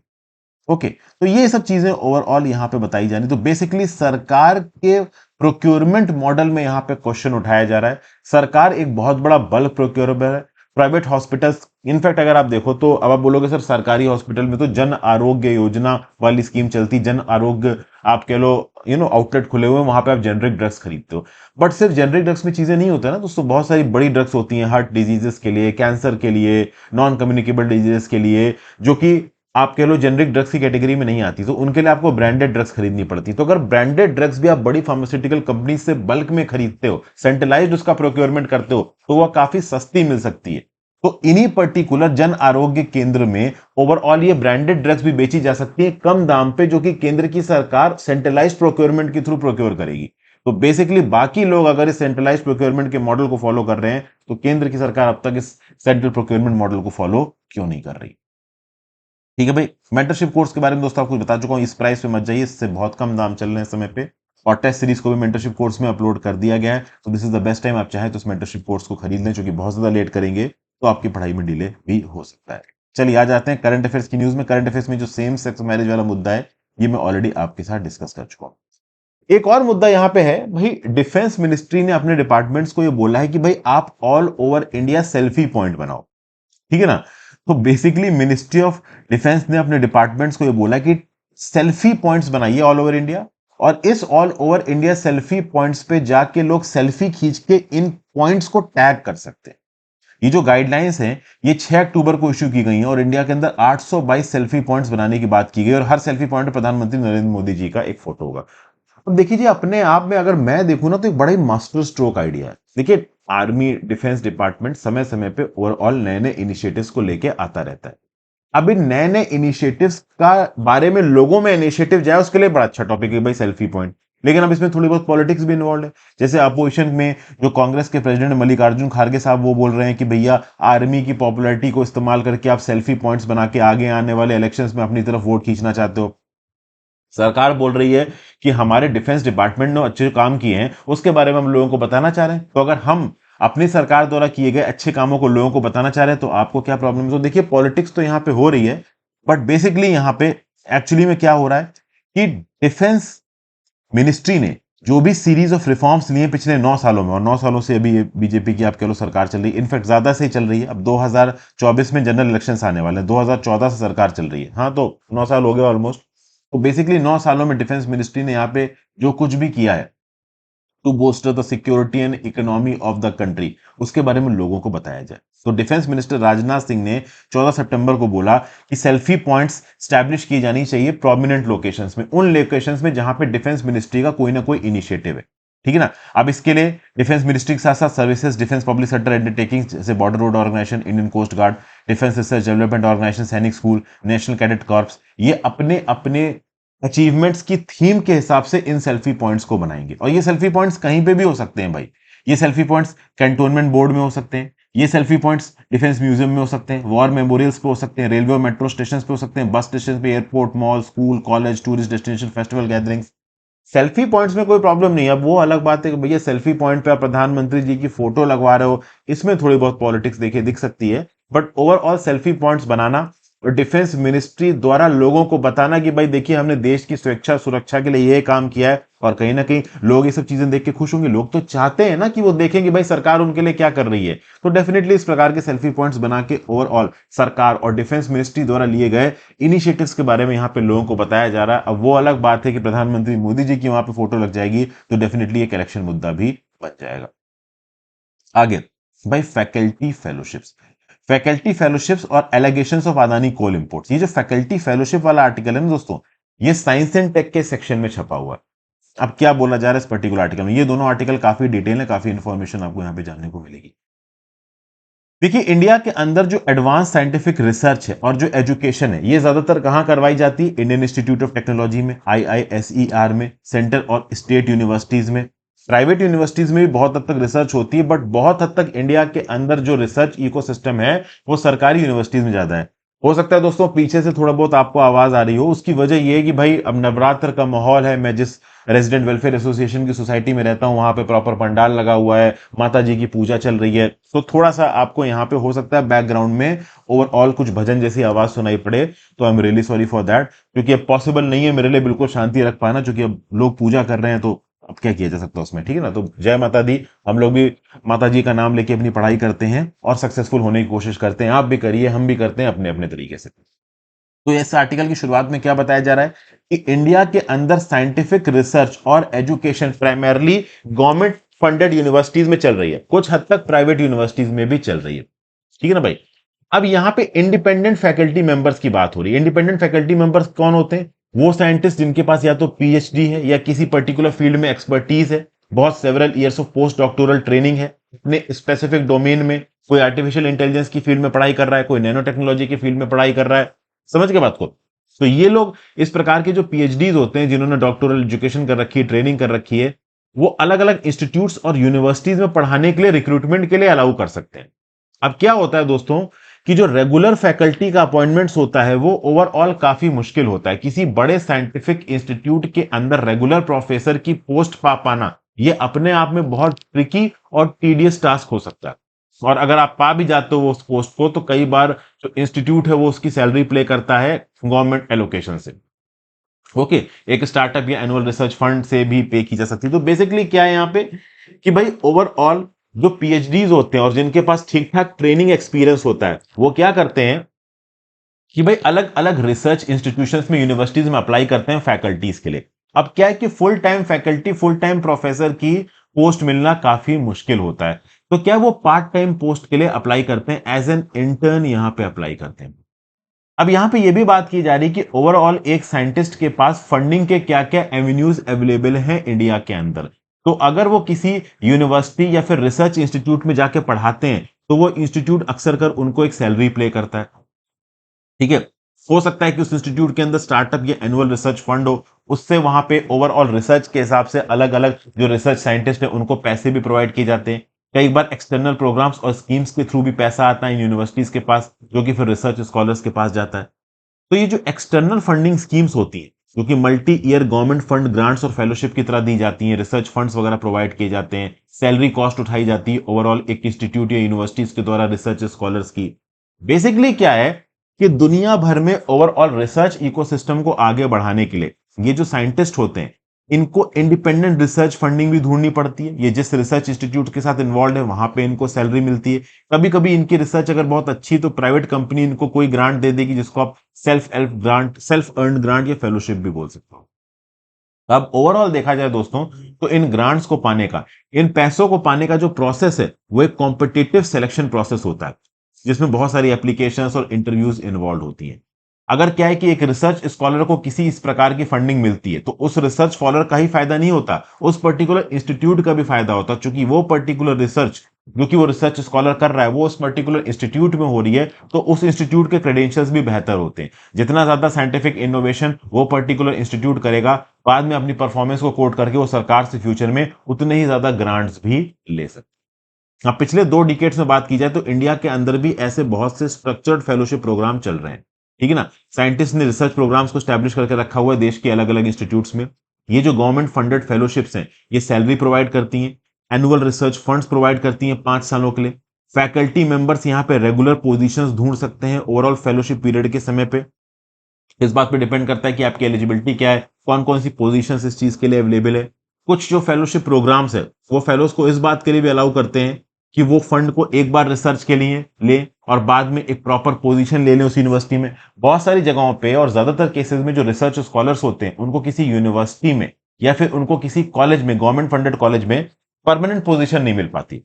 ओके, तो ये सब चीजें ओवरऑल यहां पे बताई जानी। तो बेसिकली सरकार के प्रोक्योरमेंट मॉडल में यहां पे क्वेश्चन उठाया जा रहा है। सरकार एक बहुत बड़ा बल्क प्रोक्योरर है। प्राइवेट हॉस्पिटल्स, इनफैक्ट अगर आप देखो तो अब आप बोलोगे सर सरकारी हॉस्पिटल में तो जन आरोग्य योजना वाली स्कीम चलती, जन आरोग्य आप कह लो आउटलेट खुले हुए, वहां पे आप जेनरिक ड्रग्स खरीदते हो। बट सिर्फ जेनरिक ड्रग्स में चीजें नहीं होता ना दोस्तों, बहुत सारी बड़ी ड्रग्स होती हैं हार्ट डिजीजेस के लिए, कैंसर के लिए, नॉन कम्युनिकेबल डिजीजेस के लिए, जो कि आप कह लो जेनरिक ड्रग्स की कैटेगरी में नहीं आती, तो उनके लिए आपको ब्रांडेड ड्रग्स खरीदनी पड़ती। तो अगर ब्रांडेड ड्रग्स भी आप बड़ी फार्मास्यूटिकल कंपनी से बल्क में खरीदते हो, सेंट्रलाइज्ड उसका प्रोक्योरमेंट करते हो, तो वह काफी सस्ती मिल सकती है। तो इन्हीं पर्टिकुलर जन आरोग्य केंद्र में ओवरऑल ये ब्रांडेड ड्रग्स भी बेची जा सकती है कम दाम पे, जो कि केंद्र की सरकार सेंट्रलाइज्ड प्रोक्योरमेंट के थ्रू प्रोक्योर करेगी। तो बेसिकली बाकी लोग अगर इस सेंट्रलाइज्ड प्रोक्योरमेंट के मॉडल को फॉलो कर रहे हैं, तो केंद्र की सरकार अब तक इस सेंट्रल प्रोक्योरमेंट मॉडल को फॉलो क्यों नहीं कर रही? ठीक है भाई, मेंटरशिप कोर्स के बारे में दोस्तों आपको बता चुका हूं। इस प्राइस पे मत जाइए, इससे बहुत कम दाम चल रहे हैं समय पे। और टेस्ट सीरीज को भी मेंटरशिप कोर्स में अपलोड कर दिया गया है, तो this is the best time. आप चाहें तो इस मेंटरशिप कोर्स को खरीद लें, क्योंकि बहुत ज्यादा लेट करेंगे तो आपकी पढ़ाई में डिले भी हो सकता है। चलिए आ जाते हैं करंट अफेयर्स की न्यूज में। करंट अफेयर्स में जो सेम सेक्स मैरिज वाला मुद्दा है, ये मैं ऑलरेडी आपके साथ डिस्कस कर चुका हूं। एक और मुद्दा यहां पे है भाई, डिफेंस मिनिस्ट्री ने अपने डिपार्टमेंट्स को ये बोला है कि भाई आप all over India selfie point बनाओ। ठीक है ना? तो बेसिकली मिनिस्ट्री ऑफ डिफेंस ने अपने डिपार्टमेंट्स को ये बोला कि सेल्फी पॉइंट्स बनाइए ऑल ओवर इंडिया, और इस all over India selfie points पे जाके लोग सेल्फी खींच के इन पॉइंट्स को टैग कर सकते हैं। ये जो गाइडलाइंस हैं, ये 6 अक्टूबर को इश्यू की गई हैं और इंडिया के अंदर 822 सेल्फी पॉइंट्स बनाने की बात की गई, और हर सेल्फी पॉइंट पर प्रधानमंत्री नरेंद्र मोदी जी का एक फोटो होगा। अब देखिए जी, अपने आप में अगर मैं देखूं ना, तो एक बड़ा ही मास्टर स्ट्रोक आइडिया है। देखिए, आर्मी डिफेंस डिपार्टमेंट समय समय पे ओवरऑल नए नए इनिशिएटिव्स को लेके आता रहता है। अब इन नए नए इनिशिएटिव्स का बारे में लोगों में इनिशिएटिव जाए, उसके लिए बड़ा अच्छा टॉपिक है भाई सेल्फी पॉइंट। लेकिन अब इसमें थोड़ी बहुत पॉलिटिक्स भी इन्वॉल्व है। जैसे अपोजिशन में जो कांग्रेस के प्रेसिडेंट मल्लिकार्जुन खड़गे साहब, वो बोल रहे हैं कि भैया आर्मी की पॉपुलैरिटी को इस्तेमाल करके आप सेल्फी पॉइंट्स बना के आगे आने वाले इलेक्शंस में अपनी तरफ वोट खींचना चाहते हो। सरकार बोल रही है कि हमारे डिफेंस डिपार्टमेंट ने अच्छे काम किए हैं, उसके बारे में हम लोगों को बताना चाह रहे हैं। तो अगर हम अपनी सरकार द्वारा किए गए अच्छे कामों को लोगों को बताना चाह रहे हैं, तो आपको क्या प्रॉब्लम है? तो देखिए, पॉलिटिक्स तो यहां पे हो रही है, बट बेसिकली यहां पे एक्चुअली में क्या हो रहा है कि डिफेंस मिनिस्ट्री ने जो भी सीरीज ऑफ रिफॉर्म्स लिए पिछले 9 सालों में, और 9 सालों से अभी बीजेपी की आप कह लो सरकार चल रही है, इनफैक्ट ज्यादा से ही चल रही है। अब 2024 में जनरल इलेक्शंस आने वाले हैं, 2014 से सरकार चल रही है, हाँ, तो 9 साल हो गए ऑलमोस्ट। तो बेसिकली 9 सालों में डिफेंस मिनिस्ट्री ने यहाँ पे जो कुछ भी किया है to bolster the security and economy of the country, उसके बारे में लोगों को बताया जाए। तो डिफेंस मिनिस्टर राजनाथ सिंह ने 14 सितंबर को बोला कि सेल्फी पॉइंट्स स्टैब्लिश की जानी चाहिए प्रोमिनेंट लोकेशंस में, उन लोकेशंस में जहां पे डिफेंस मिनिस्ट्री का कोई ना कोई इनिशिएटिव है। ठीक है ना? अब इसके लिए डिफेंस मिनिस्ट्री के साथ साथ services, defence public sector undertaking जैसे border road organisation, Indian coast guard, defence research development organisation, सैनिक स्कूल, नेशनल कैडेट कॉर्प्स, ये अपने अपने अचीवमेंट्स की थीम के हिसाब से इन सेल्फी पॉइंट्स को बनाएंगे। और ये सेल्फी पॉइंट्स कहीं पे भी हो सकते हैं भाई। ये सेल्फी पॉइंट्स कैंटोनमेंट बोर्ड में हो सकते हैं, ये सेल्फी पॉइंट्स डिफेंस म्यूजियम में हो सकते हैं, वॉर मेमोरियल्स पे हो सकते हैं, रेलवे और मेट्रो स्टेशन पे हो सकते हैं, बस स्टेशन पे, airport, mall, school, college, tourist destination, festival gatherings. Selfie points में कोई प्रॉब्लम नहीं है। अब वो अलग बात है कि भैया सेल्फी पॉइंट पे आप प्रधानमंत्री जी की फोटो लगवा रहे हो, इसमें थोड़ी बहुत पॉलिटिक्स देखिए दिख सकती है। बट ओवरऑल सेल्फी पॉइंट्स बनाना और डिफेंस मिनिस्ट्री द्वारा लोगों को बताना कि भाई देखिए हमने देश की सुरक्षा सुरक्षा के लिए ये काम किया है, और कहीं ना कहीं लोग ये सब चीजें देख के खुश होंगे। लोग तो चाहते हैं ना कि वो देखेंगे भाई सरकार उनके लिए क्या कर रही है। तो डेफिनेटली इस प्रकार के सेल्फी पॉइंट्स बना के ओवरऑल सरकार और डिफेंस मिनिस्ट्री द्वारा लिए गए इनिशिएटिव्स के बारे में यहाँ पे लोगों को बताया जा रहा है। अब वो अलग बात है कि प्रधानमंत्री मोदी जी की वहां पे फोटो लग जाएगी, तो डेफिनेटली एक इलेक्शन मुद्दा भी बन जाएगा। आगे भाई फैकल्टी फेलोशिप्स और allegations of Adani coal imports. ये जो फैकल्टी फेलोशिप वाला आर्टिकल है ना दोस्तों, ये साइंस एंड टेक के सेक्शन में छपा हुआ है। अब क्या बोला जा रहा है इस पर्टिकुलर आर्टिकल में, ये दोनों आर्टिकल काफी डिटेल है, काफी इंफॉर्मेशन आपको यहां पे जानने को मिलेगी। देखिए इंडिया के अंदर जो एडवांस साइंटिफिक रिसर्च है और जो एजुकेशन है, ये ज्यादातर कहां करवाई जाती है? इंडियन इंस्टीट्यूट ऑफ टेक्नोलॉजी में, IISER में, सेंट्रल और स्टेट यूनिवर्सिटीज में। प्राइवेट यूनिवर्सिटीज में भी बहुत हद तक रिसर्च होती है, बट बहुत हद तक इंडिया के अंदर जो रिसर्च इकोसिस्टम है वो सरकारी यूनिवर्सिटीज में ज्यादा है। हो सकता है दोस्तों पीछे से थोड़ा बहुत आपको आवाज आ रही हो, उसकी वजह यह है कि भाई अब नवरात्र का माहौल है। मैं जिस रेजिडेंट वेलफेयर एसोसिएशन की सोसाइटी में रहता हूं, वहां पे प्रॉपर पंडाल लगा हुआ है, माता जी की पूजा चल रही है, तो थोड़ा सा आपको यहाँ पे हो सकता है बैकग्राउंड में ओवरऑल कुछ भजन जैसी आवाज सुनाई पड़े, तो I am really sorry for that, क्योंकि अब पॉसिबल नहीं है मेरे लिए बिल्कुल शांति रख पाना, क्योंकि अब लोग पूजा कर रहे हैं, तो अब क्या किया जा सकता है उसमें, ठीक है ना। तो जय माता दी, हम लोग भी माता जी का नाम लेके अपनी पढ़ाई करते हैं और सक्सेसफुल होने की कोशिश करते हैं। आप भी करिए, हम भी करते हैं अपने अपने तरीके से। तो इस आर्टिकल की शुरुआत में क्या बताया जा रहा है कि इंडिया के अंदर साइंटिफिक रिसर्च और education primarily government funded universities में चल रही है, कुछ हद तक प्राइवेट यूनिवर्सिटीज में भी चल रही है, ठीक है ना भाई। अब यहां पे इंडिपेंडेंट फैकल्टी मेंबर्स की बात हो रही है। इंडिपेंडेंट फैकल्टी मेंबर्स कौन होते हैं? वो साइंटिस्ट जिनके पास या तो PhD है या किसी पर्टिकुलर फील्ड में एक्सपर्टीज है, बहुत several years of post doctoral training है अपने स्पेसिफिक डोमेन में। कोई आर्टिफिशियल इंटेलिजेंस की फील्ड में पढ़ाई कर रहा है, कोई नैनो टेक्नोलॉजी की फील्ड में पढ़ाई कर रहा है, समझ के बात को। तो ये लोग इस प्रकार के जो PhDs होते हैं, जिन्होंने डॉक्टोरल एजुकेशन कर रखी है, ट्रेनिंग कर रखी है, वो अलग अलग इंस्टीट्यूट्स और यूनिवर्सिटीज में पढ़ाने के लिए, रिक्रूटमेंट के लिए अलाउ कर सकते हैं। अब क्या होता है दोस्तों कि जो रेगुलर फैकल्टी का अपॉइंटमेंट्स होता है वो ओवरऑल काफी मुश्किल होता है। किसी बड़े साइंटिफिक इंस्टीट्यूट के अंदर रेगुलर प्रोफेसर की पोस्ट पा पाना, ये अपने आप में बहुत ट्रिकी और टीडियस टास्क हो सकता है। और अगर आप पा भी जाते हो उस पोस्ट को, तो कई बार जो इंस्टीट्यूट है वो उसकी सैलरी प्ले करता है गवर्नमेंट एलोकेशन से। ओके, एक स्टार्टअप या एनुअल रिसर्च फंड से भी पे की जा सकती है। तो बेसिकली क्या है यहां पे कि भाई ओवरऑल जो PhDs होते हैं और जिनके पास ठीक ठाक ट्रेनिंग एक्सपीरियंस होता है, वो क्या करते हैं कि भाई अलग अलग रिसर्च इंस्टीट्यूशंस में, यूनिवर्सिटीज में अप्लाई करते हैं फैकल्टीज के लिए। अब क्या है कि full time faculty, full time professor की पोस्ट मिलना काफी मुश्किल होता है। तो क्या वो पार्ट टाइम पोस्ट के लिए अप्लाई करते हैं, एज एन इंटर्न यहां पे अप्लाई करते हैं। अब यहां पे ये भी बात की जा रही है कि ओवरऑल एक साइंटिस्ट के पास फंडिंग के क्या क्या एवेन्यूज अवेलेबल हैं इंडिया के अंदर। तो अगर वो किसी यूनिवर्सिटी या फिर रिसर्च इंस्टीट्यूट में जाके पढ़ाते हैं, तो वो इंस्टीट्यूट अक्सर कर उनको एक सैलरी प्ले करता है, ठीक है। हो सकता है कि उस इंस्टीट्यूट के अंदर स्टार्टअप या एनुअल रिसर्च फंड हो, उससे वहां पे ओवरऑल रिसर्च के हिसाब से अलग अलग जो रिसर्च साइंटिस्ट है उनको पैसे भी प्रोवाइड किए जाते हैं। कई बार एक्सटर्नल प्रोग्राम्स और स्कीम्स के थ्रू भी पैसा आता है यूनिवर्सिटीज के पास, जो कि फिर रिसर्च स्कॉलर्स के पास जाता है। तो ये जो एक्सटर्नल फंडिंग स्कीम्स होती है, जो कि multi year government fund grants और फेलोशिप की तरह दी जाती हैं, रिसर्च फंड्स वगैरह प्रोवाइड किए जाते हैं, सैलरी कॉस्ट उठाई जाती है ओवरऑल एक इंस्टीट्यूट या यूनिवर्सिटीज के द्वारा रिसर्च स्कॉलर्स की। बेसिकली क्या है कि दुनिया भर में ओवरऑल रिसर्च इकोसिस्टम को आगे बढ़ाने के लिए ये जो साइंटिस्ट होते हैं, इनको इंडिपेंडेंट रिसर्च फंडिंग भी ढूंढनी पड़ती है। ये जिस रिसर्च इंस्टीट्यूट के साथ इन्वॉल्व है वहां पे इनको सैलरी मिलती है। कभी कभी इनकी रिसर्च अगर बहुत अच्छी तो प्राइवेट कंपनी इनको कोई ग्रांट दे देगी, जिसको आप self help grant, self earn grant या फेलोशिप भी बोल सकते हो। अब ओवरऑल देखा जाए दोस्तों, तो इन ग्रांट्स को पाने का, इन पैसों को पाने का जो प्रोसेस है वो एक कॉम्पिटिटिव सिलेक्शन प्रोसेस होता है, जिसमें बहुत सारी एप्लीकेशंस और इंटरव्यूज इन्वॉल्व होती हैं। अगर क्या है कि एक रिसर्च स्कॉलर को किसी इस प्रकार की फंडिंग मिलती है, तो उस रिसर्च स्कॉलर का ही फायदा नहीं होता, उस पर्टिकुलर इंस्टीट्यूट का भी फायदा होता, क्योंकि वो पर्टिकुलर रिसर्च जो कि वो रिसर्च स्कॉलर कर रहा है वो उस पर्टिकुलर इंस्टीट्यूट में हो रही है, तो उस इंस्टीट्यूट के क्रेडेंशियल्स भी बेहतर होते हैं। जितना ज्यादा साइंटिफिक इनोवेशन वो पर्टिकुलर इंस्टीट्यूट करेगा, बाद में अपनी परफॉर्मेंस को कोट करके वो सरकार से फ्यूचर में उतने ही ज्यादा ग्रांट्स भी ले सकते। अब पिछले 2 डिकेड्स में बात की जाए तो इंडिया के अंदर भी ऐसे बहुत से स्ट्रक्चर्ड फेलोशिप प्रोग्राम चल रहे हैं, ठीक है ना। साइंटिस्ट ने रिसर्च प्रोग्राम्स को स्टैब्लिश करके रखा हुआ है देश के अलग अलग इंस्टीट्यूट्स में। ये जो गवर्नमेंट फंडेड फेलोशिप्स हैं, ये सैलरी प्रोवाइड करती हैं, एनुअल रिसर्च फंड्स प्रोवाइड करती हैं 5 सालों के लिए। फैकल्टी मेंबर्स यहाँ पे रेगुलर पोजीशंस ढूंढ सकते हैं ओवरऑल फेलोशिप पीरियड के समय पे। इस बात पे डिपेंड करता है कि आपकी एलिजिबिलिटी क्या है, कौन कौन सी पोजीशंस इस चीज के लिए अवेलेबल है। कुछ जो फेलोशिप प्रोग्राम्स है वो फेलोज को इस बात के लिए भी अलाउ करते हैं कि वो फंड को एक बार रिसर्च के लिए ले और बाद में एक प्रॉपर पोजीशन ले लें उस यूनिवर्सिटी में। बहुत सारी जगहों पे और ज्यादातर केसेस में जो रिसर्च स्कॉलर्स होते हैं उनको किसी यूनिवर्सिटी में या फिर उनको किसी कॉलेज में, गवर्नमेंट फंडेड कॉलेज में परमानेंट पोजीशन नहीं मिल पाती।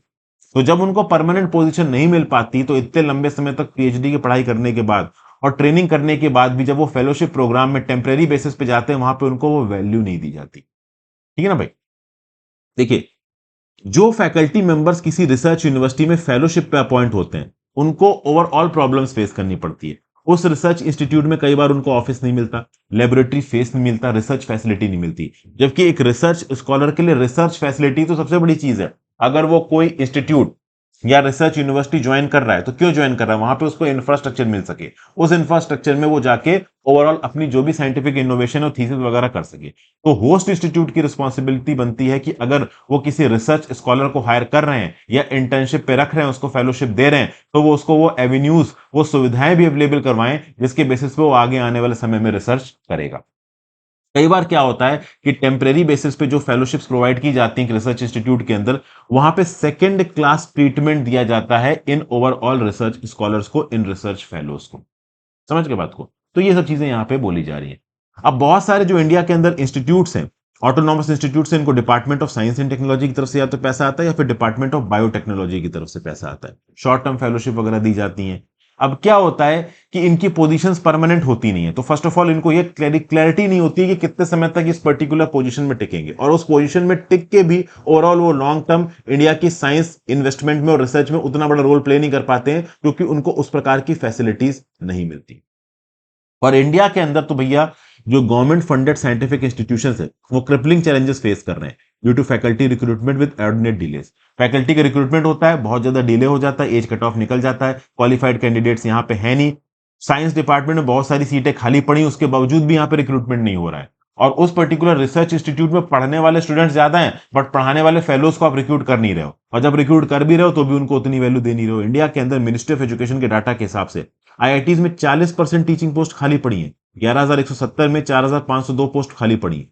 तो जब उनको परमानेंट पोजीशन नहीं मिल पाती तो इतने लंबे समय तक पीएचडी की पढ़ाई करने के बाद और ट्रेनिंग करने के बाद भी जब वो फेलोशिप प्रोग्राम में टेम्परेरी बेसिस पे जाते हैं वहां पे उनको वो वैल्यू नहीं दी जाती। ठीक है ना भाई। देखिए, जो फैकल्टी मेंबर्स किसी रिसर्च यूनिवर्सिटी में फेलोशिप पे अपॉइंट होते हैं उनको ओवरऑल प्रॉब्लम्स फेस करनी पड़ती है। उस रिसर्च इंस्टीट्यूट में कई बार उनको ऑफिस नहीं मिलता, लेबोरेटरी फेस नहीं मिलता, रिसर्च फैसिलिटी नहीं मिलती। जबकि एक रिसर्च स्कॉलर के लिए रिसर्च फैसिलिटी तो सबसे बड़ी चीज है। अगर वो कोई इंस्टीट्यूट या रिसर्च यूनिवर्सिटी ज्वाइन कर रहा है तो क्यों ज्वाइन कर रहा है, वहां पे उसको इंफ्रास्ट्रक्चर मिल सके, उस इंफ्रास्ट्रक्चर में वो जाके ओवरऑल अपनी जो भी साइंटिफिक इनोवेशन और थीसिस वगैरह कर सके। तो होस्ट इंस्टीट्यूट की रिस्पॉन्सिबिलिटी बनती है कि अगर वो किसी रिसर्च स्कॉलर को हायर कर रहे हैं या इंटर्नशिप पे रख रहे हैं, उसको फेलोशिप दे रहे हैं, तो वो उसको वो एवेन्यूज, वो सुविधाएं भी अवेलेबल करवाएं जिसके बेसिस पे वो आगे आने वाले समय में रिसर्च करेगा। कई बार क्या होता है कि टेम्परेरी बेसिस पे जो फेलोशिप्स प्रोवाइड की जाती हैं रिसर्च इंस्टीट्यूट के अंदर, वहां पे सेकंड क्लास ट्रीटमेंट दिया जाता है इन ओवरऑल रिसर्च स्कॉलर्स को, इन रिसर्च फेलोज को। समझ के बात को। तो ये सब चीजें यहां पे बोली जा रही हैं। अब बहुत सारे जो इंडिया के अंदर इंस्टीट्यूट्स हैं, ऑटोनॉमस इंस्टीट्यूट्स हैं, इनको department of science and technology की तरफ से या तो पैसा आता है या फिर डिपार्टमेंट ऑफ बायोटेक्नोलॉजी की तरफ से पैसा आता है। शॉर्ट टर्म फेलोशिप वगैरह दी जाती हैं। अब क्या होता है कि इनकी पोजीशंस परमानेंट होती नहीं है, तो फर्स्ट ऑफ ऑल इनको ये क्लैरिटी नहीं होती है कि कितने समय तक इस पर्टिकुलर पोजीशन में टिकेंगे, और उस पोजीशन में टिक के भी ओवरऑल वो लॉन्ग टर्म इंडिया की साइंस इन्वेस्टमेंट में और रिसर्च में उतना बड़ा रोल प्ले नहीं कर पाते हैं क्योंकि उनको उस प्रकार की फैसिलिटीज नहीं मिलती। और इंडिया के अंदर तो भैया जो गवर्नमेंट फंडेड साइंटिफिक इंस्टीट्यूशंस है वो क्रिपलिंग चैलेंजेस फेस कर रहे हैं due to faculty recruitment inordinate delays. Faculty का रिक्रूटमेंट होता है, बहुत ज्यादा डिले हो जाता है, एज कट ऑफ निकल जाता है, क्वालिफाइड कैंडिडेट्स यहाँ पे है नहीं। साइंस डिपार्टमेंट में बहुत सारी सीटें खाली पड़ी, उसके बावजूद भी यहाँ पे रिक्रूटमेंट नहीं हो रहा है। और उस पर्टिकुलर रिसर्च इंस्टीट्यूट में पढ़ने वाले स्टूडेंट्स ज्यादा हैं बट पढ़ाने वाले फेलोज को आप रिक्रूट कर नहीं रहे हो, और जब रिक्रूट कर भी रहे हो तो भी उनको उतनी वैल्यू दे नहीं रहे हो। इंडिया के अंदर मिनिस्ट्री ऑफ एजुकेशन के डाटा के हिसाब से आईआईटीज में 40% टीचिंग पोस्ट खाली पड़ी है, 11,170 में 4,502 पोस्ट खाली पड़ी है,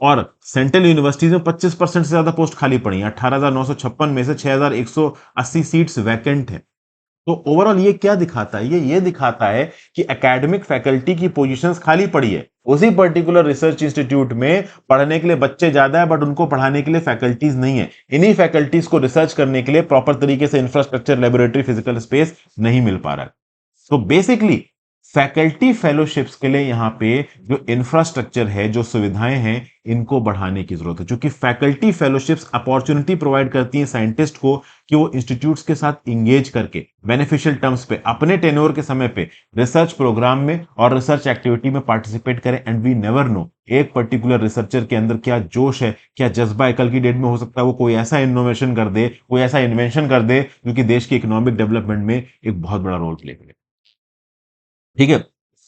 और सेंट्रल यूनिवर्सिटीज में 25% से ज्यादा पोस्ट खाली पड़ी है, 18,956 में से 6,180 सीट्स वैकेंट है। तो ओवरऑल ये क्या दिखाता है, ये दिखाता है कि एकेडमिक फैकल्टी की पोजीशंस खाली पड़ी है, उसी पर्टिकुलर रिसर्च इंस्टीट्यूट में पढ़ने के लिए बच्चे ज्यादा है बट उनको पढ़ाने के लिए फैकल्टीज नहीं है। इन्हीं फैकल्टीज को रिसर्च करने के लिए प्रॉपर तरीके से इंफ्रास्ट्रक्चर, लेबोरेटरी, फिजिकल स्पेस नहीं मिल पा रहा है। तो बेसिकली फैकल्टी फेलोशिप्स के लिए यहां पे जो इंफ्रास्ट्रक्चर है, जो सुविधाएं हैं, इनको बढ़ाने की जरूरत है, क्योंकि फैकल्टी फेलोशिप्स अपॉर्चुनिटी प्रोवाइड करती हैं साइंटिस्ट को कि वो इंस्टीट्यूट्स के साथ इंगेज करके बेनिफिशियल टर्म्स पे अपने टेन्योर के समय पे रिसर्च प्रोग्राम में और रिसर्च एक्टिविटी में पार्टिसिपेट करें। एंड वी नेवर नो एक पर्टिकुलर रिसर्चर के अंदर क्या जोश है, क्या जज्बा है, कल की डेट में हो सकता है वो कोई ऐसा इनोवेशन कर दे, कोई ऐसा इन्वेंशन कर दे जो कि देश की इकोनॉमिक डेवलपमेंट में एक बहुत बड़ा रोल प्ले करे। ठीक है।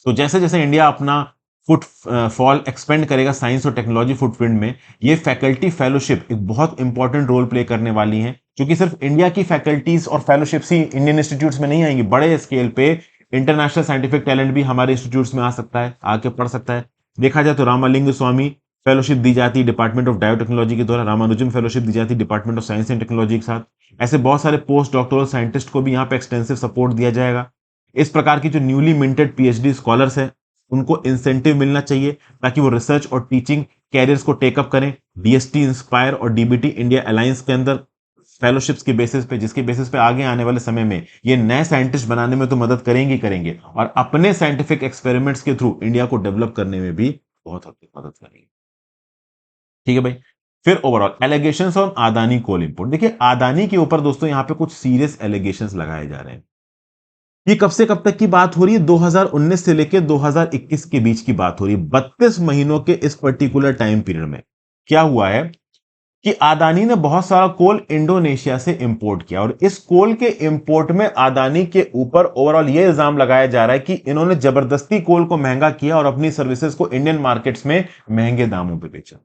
तो जैसे जैसे इंडिया अपना फुट फॉल एक्सपेंड करेगा साइंस और टेक्नोलॉजी फुटप्रिंट में, ये फैकल्टी फेलोशिप एक बहुत इंपॉर्टेंट रोल प्ले करने वाली हैं, क्योंकि सिर्फ इंडिया की फैकल्टीज और फेलोशिप्स ही इंडियन इंस्टीट्यूट्स में नहीं आएंगी, बड़े स्केल पे इंटरनेशनल साइंटिफिक टैलेंट भी हमारे इंस्टीट्यूट्स में आ सकता है, आके पढ़ सकता है। देखा जाए तो रामालिंग स्वामी फेलोशिप दी जाती है डिपार्टमेंट ऑफ बायोटेक्नोलॉजी के द्वारा, रामानुजन फेलोशिप दी जाती है department of science and technology के साथ। ऐसे बहुत सारे पोस्ट डॉक्टोरल साइंटिस्ट को भी यहाँ पे एक्सटेंसिव सपोर्ट दिया जाएगा। इस प्रकार की जो न्यूली मिंटेड पीएचडी स्कॉलर्स हैं उनको इंसेंटिव मिलना चाहिए ताकि वो रिसर्च और टीचिंग कैरियर्स को टेकअप करें। डीएसटी, इंस्पायर और डीबीटी इंडिया अलायंस के अंदर फेलोशिप्स के बेसिस पे, जिसके बेसिस पे आगे आने वाले समय में ये नए साइंटिस्ट बनाने में तो मदद करेंगे ही करेंगे, और अपने साइंटिफिक एक्सपेरिमेंट्स के थ्रू इंडिया को डेवलप करने में भी बहुत हद तक मदद करेंगे। ठीक है भाई। फिर overall allegations on Adani coal import. देखिए, अदानी के ऊपर दोस्तों यहां पे कुछ सीरियस एलिगेशंस लगाए जा रहे हैं। ये कब से कब तक की बात हो रही है, 2019 से लेकर 2021 के बीच की बात हो रही है। 32 महीनों के इस पर्टिकुलर टाइम पीरियड में क्या हुआ है कि अदानी ने बहुत सारा कोल इंडोनेशिया से इंपोर्ट किया, और इस कोल के इंपोर्ट में अदानी के ऊपर ओवरऑल ये इल्जाम लगाया जा रहा है कि इन्होंने जबरदस्ती कोल को महंगा किया और अपनी सर्विसेज को इंडियन मार्केट्स में महंगे दामों पर बेचा।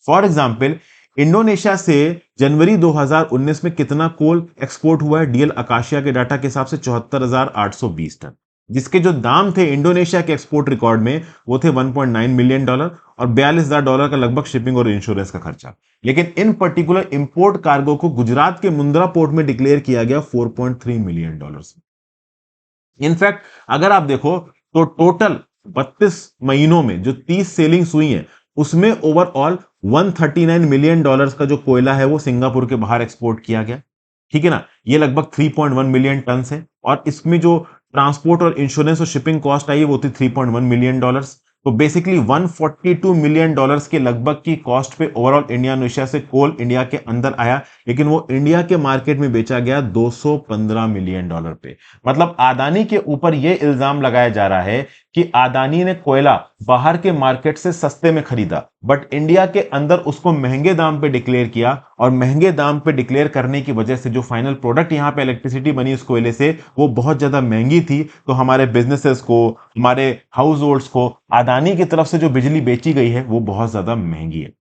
फॉर एग्जाम्पल, इंडोनेशिया से जनवरी 2019 में कितना कोल एक्सपोर्ट हुआ है, डीएल आकाशिया के डाटा के हिसाब से 74,820 टन, जिसके जो दाम थे इंडोनेशिया के एक्सपोर्ट रिकॉर्ड में वो थे $1.9 मिलियन और $42,000 का लगभग शिपिंग और इंश्योरेंस का खर्चा। लेकिन इन पर्टिकुलर इंपोर्ट कार्गो को गुजरात के मुंद्रा पोर्ट में डिक्लेयर किया गया $4.3 मिलियन। इनफैक्ट अगर आप देखो तो टोटल 32 महीनों में जो 30 सेलिंग्स हुई हैं उसमें ओवरऑल $139 मिलियन का जो कोयला है वो सिंगापुर के बाहर एक्सपोर्ट किया गया। ठीक है ना, ये लगभग 3.1 मिलियन टन है, और इसमें जो ट्रांसपोर्ट और इंश्योरेंस और शिपिंग कॉस्ट आई वो थी $3.1 मिलियन। तो बेसिकली $142 मिलियन के लगभग की कॉस्ट पे ओवरऑल इंडोनेशिया से कोल इंडिया के अंदर आया, लेकिन वो इंडिया के मार्केट में बेचा गया $215 मिलियन पे। मतलब अदानी के ऊपर यह इल्जाम लगाया जा रहा है कि अदानी ने कोयला बाहर के मार्केट से सस्ते में खरीदा, बट इंडिया के अंदर उसको महंगे दाम पे डिक्लेयर किया, और महंगे दाम पे डिक्लेयर करने की वजह से जो फाइनल प्रोडक्ट यहां पे इलेक्ट्रिसिटी बनी उस कोयले से वो बहुत ज्यादा महंगी थी। तो हमारे बिजनेसेस को, हमारे हाउस होल्ड्स को अदानी की तरफ से जो बिजली बेची गई है वो बहुत ज्यादा महंगी है।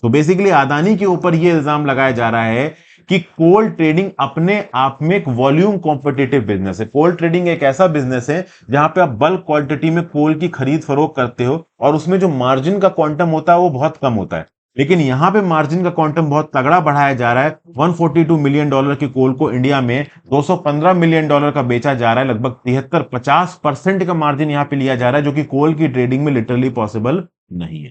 तो बेसिकली अदानी के ऊपर यह इल्जाम लगाया जा रहा है कि कोल ट्रेडिंग अपने आप में एक वॉल्यूम कॉम्पिटिटिव बिजनेस है। कोल ट्रेडिंग एक ऐसा बिजनेस है जहां पे आप बल्क क्वांटिटी में कोल की खरीद फरोख्त करते हो, और उसमें जो मार्जिन का क्वांटम होता है वो बहुत कम होता है। लेकिन यहां पे मार्जिन का क्वांटम बहुत तगड़ा बढ़ाया जा रहा है। $142 मिलियन के कोल को इंडिया में $215 मिलियन का बेचा जा रहा है। लगभग 73-50% का मार्जिन यहां पे लिया जा रहा है, जो कि कोल की ट्रेडिंग में लिटरली पॉसिबल नहीं है।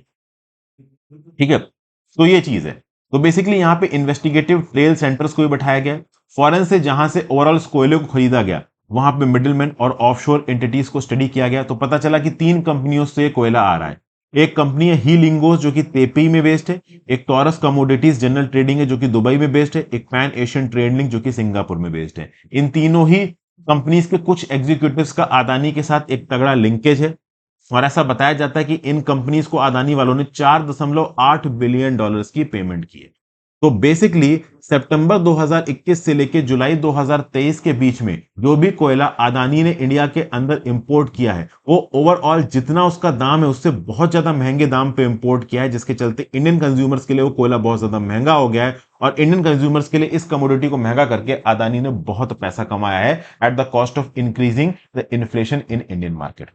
ठीक है, तो ये चीज है। तो बेसिकली यहां पे इन्वेस्टिगेटिव ट्रेल सेंटर्स को भी बैठाया गया। फॉरेन से जहां से ओवरऑल इस कोयले को खरीदा गया, वहां पे मिडिलमैन और ऑफशोर एंटिटीज को स्टडी किया गया। तो पता चला कि 3 कंपनियों से कोयला आ रहा है। एक कंपनी है ही लिंगोस जो कि तेपी में बेस्ड है, एक टॉरस कमोडिटीज जनरल ट्रेडिंग है जो कि दुबई में बेस्ड है, एक पैन एशियन ट्रेड लिंक जो कि सिंगापुर में बेस्ड है। इन तीनों ही कंपनीज के कुछ एग्जीक्यूटिव्स का अदानी के साथ एक तगड़ा लिंकेज है, और ऐसा बताया जाता है कि इन कंपनीज को अदानी वालों ने $4.8 बिलियन की पेमेंट की है। तो बेसिकली सितंबर 2021 से लेकर जुलाई 2023 के बीच में जो भी कोयला अदानी ने इंडिया के अंदर इंपोर्ट किया है, वो ओवरऑल जितना उसका दाम है उससे बहुत ज्यादा महंगे दाम पे इंपोर्ट किया है, जिसके चलते इंडियन कंज्यूमर्स के लिए वो कोयला बहुत ज्यादा महंगा हो गया है। और इंडियन कंज्यूमर्स के लिए इस कमोडिटी को महंगा करके अदानी ने बहुत पैसा कमाया है at the cost of increasing the inflation in Indian market.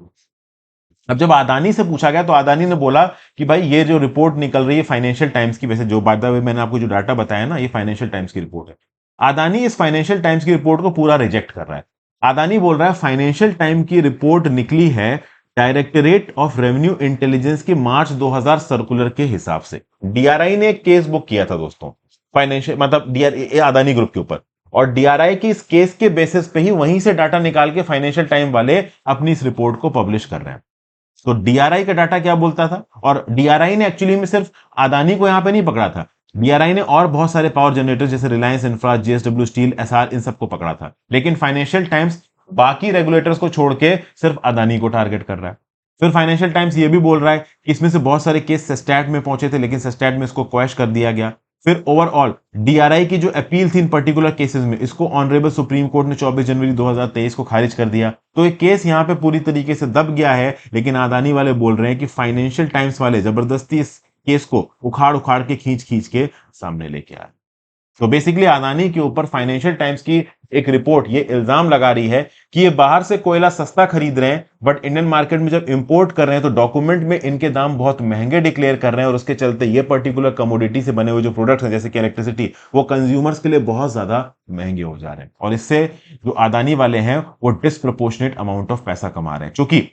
अब जब अदानी से पूछा गया तो अदानी ने बोला कि भाई ये जो रिपोर्ट निकल रही है फाइनेंशियल टाइम्स की, वैसे जो बाय द वे मैंने आपको जो डाटा बताया ना, ये फाइनेंशियल टाइम्स की रिपोर्ट है। अदानी इस फाइनेंशियल टाइम्स की रिपोर्ट को पूरा रिजेक्ट कर रहा है। अदानी बोल रहा है फाइनेंशियल टाइम की रिपोर्ट निकली है डायरेक्टरेट ऑफ रेवेन्यू इंटेलिजेंस की मार्च 2000 सर्कुलर के हिसाब से। डीआरआई ने एक केस बुक किया था दोस्तों, फाइनेंशियल मतलब डीआरआई अदानी ग्रुप के ऊपर, और डीआरआई की इस केस के बेसिस पे ही वहीं से डाटा निकाल के फाइनेंशियल टाइम वाले अपनी इस रिपोर्ट को पब्लिश कर रहे हैं। तो डीआरआई का डाटा क्या बोलता था, और डीआरआई ने एक्चुअली में सिर्फ अदानी को यहां पे नहीं पकड़ा था, डीआरआई ने और बहुत सारे पावर जनरेटर जैसे Reliance Infra, JSW steel, Essar, इन सबको पकड़ा था। लेकिन फाइनेंशियल टाइम्स बाकी रेगुलेटर्स को छोड़ के सिर्फ अदानी को टारगेट कर रहा है। फिर फाइनेंशियल टाइम्स ये भी बोल रहा है कि इसमें से बहुत सारे केस सस्टैट में पहुंचे थे, लेकिन सस्टैट में इसको क्वैश कर दिया गया। फिर ओवरऑल डीआरआई की जो अपील थी इन पर्टिकुलर केसेस में, इसको ऑनरेबल सुप्रीम कोर्ट ने 24 जनवरी 2023 को खारिज कर दिया। तो एक केस यहां पे पूरी तरीके से दब गया है, लेकिन अदानी वाले बोल रहे हैं कि फाइनेंशियल टाइम्स वाले जबरदस्ती इस केस को उखाड़ उखाड़ के खींच खींच के सामने लेके आए। तो बेसिकली अदानी के ऊपर फाइनेंशियल टाइम्स की एक रिपोर्ट ये इल्जाम लगा रही है कि ये बाहर से कोयला सस्ता खरीद रहे हैं, बट इंडियन मार्केट में जब इंपोर्ट कर रहे हैं तो डॉक्यूमेंट में इनके दाम बहुत महंगे डिक्लेयर कर रहे हैं, और उसके चलते ये पर्टिकुलर कमोडिटी से बने हुए जो प्रोडक्ट्स हैं जैसे कि इलेक्ट्रिसिटी, वो कंज्यूमर्स के लिए बहुत ज्यादा महंगे हो जा रहे हैं। और इससे जो अदानी वाले हैं वो डिस्प्रपोर्शनेट अमाउंट ऑफ पैसा कमा रहे हैं, क्योंकि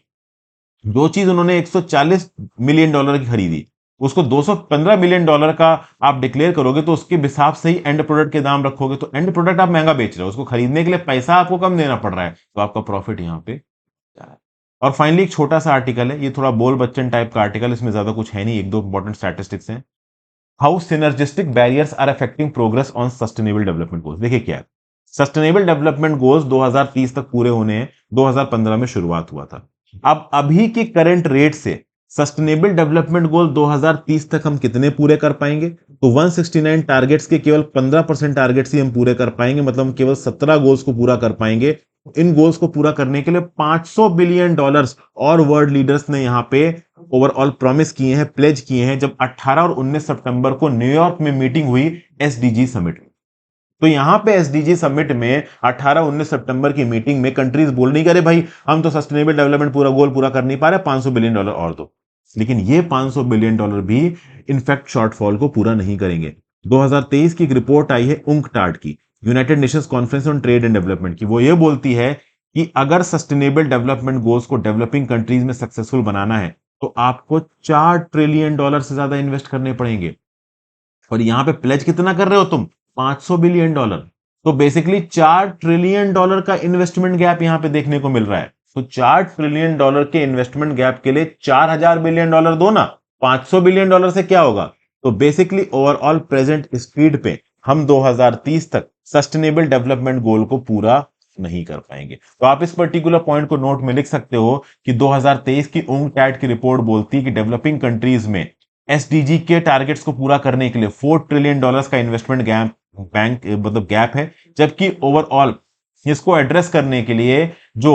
जो चीज उन्होंने $140 मिलियन की खरीदी, उसको $215 मिलियन का आप डिक्लेयर करोगे, तो उसके हिसाब से ही एंड प्रोडक्ट के दाम रखोगे, तो एंड प्रोडक्ट आप महंगा बेच रहे हो, उसको खरीदने के लिए पैसा आपको कम देना पड़ रहा है, तो आपका प्रॉफिट यहां पे जा रहा है। और फाइनली एक छोटा सा आर्टिकल है, ये थोड़ा बोल बच्चन टाइप का आर्टिकल, इसमें ज्यादा कुछ है नहीं, एक दो इंपॉर्टेंट स्टैटिस्टिक्स हैं। How synergistic barriers are affecting progress on sustainable development goals. देखिए क्या है, सस्टेनेबल डेवलपमेंट गोल्स 2030 तक पूरे होने हैं, 2015 में शुरुआत हुआ था। अब अभी की करंट रेट से सस्टेनेबल डेवलपमेंट गोल 2030 तक हम कितने पूरे कर पाएंगे, तो 169 टारगेट्स के केवल 15% टारगेट्स ही हम पूरे कर पाएंगे, मतलब हम केवल 17 गोल्स को पूरा कर पाएंगे। इन गोल्स को पूरा करने के लिए $500 बिलियन और वर्ल्ड लीडर्स ने यहां पे ओवरऑल प्रॉमिस किए हैं, प्लेज किए हैं, जब 18 और 19 सितंबर को न्यूयॉर्क में मीटिंग हुई एसडीजी समिट। तो यहां पे एसडीजी समिट में 18-19 सितंबर की मीटिंग में कंट्रीज बोल नहीं करे भाई हम तो सस्टेनेबल डेवलपमेंट पूरा गोल पूरा कर नहीं पा रहे, $500 बिलियन और दो। लेकिन ये $500 बिलियन भी इनफैक्ट शॉर्टफॉल को पूरा नहीं करेंगे। 2023 की एक रिपोर्ट आई है UNCTAD की, United Nations conference on trade and development की, वो ये बोलती है कि अगर सस्टेनेबल डेवलपमेंट गोल्स को डेवलपिंग कंट्रीज में सक्सेसफुल बनाना है तो आपको $4 ट्रिलियन से ज्यादा इन्वेस्ट करने पड़ेंगे। और यहां पे प्लेज कितना कर रहे हो तुम? $500 बिलियन। तो बेसिकली $4 ट्रिलियन का इन्वेस्टमेंट गैप यहां पे देखने को मिल रहा है। तो $4 ट्रिलियन के इन्वेस्टमेंट गैप के लिए $4000 बिलियन दो ना। $500 बिलियन से क्या होगा? तो बेसिकली ओवरऑल प्रेजेंट स्पीड पे हम 2030 तक सस्टेनेबल डेवलपमेंट गोल को पूरा नहीं कर पाएंगे। तो आप इस पर्टिकुलर पॉइंट को नोट में लिख सकते हो कि 2023 की UNCTAD की रिपोर्ट बोलती है कि डेवलपिंग कंट्रीज में एसडीजी के टारगेट्स को पूरा करने के लिए $4 ट्रिलियन का इन्वेस्टमेंट गैप बैंक मतलब गैप है। जबकि ओवरऑल इसको एड्रेस करने के लिए जो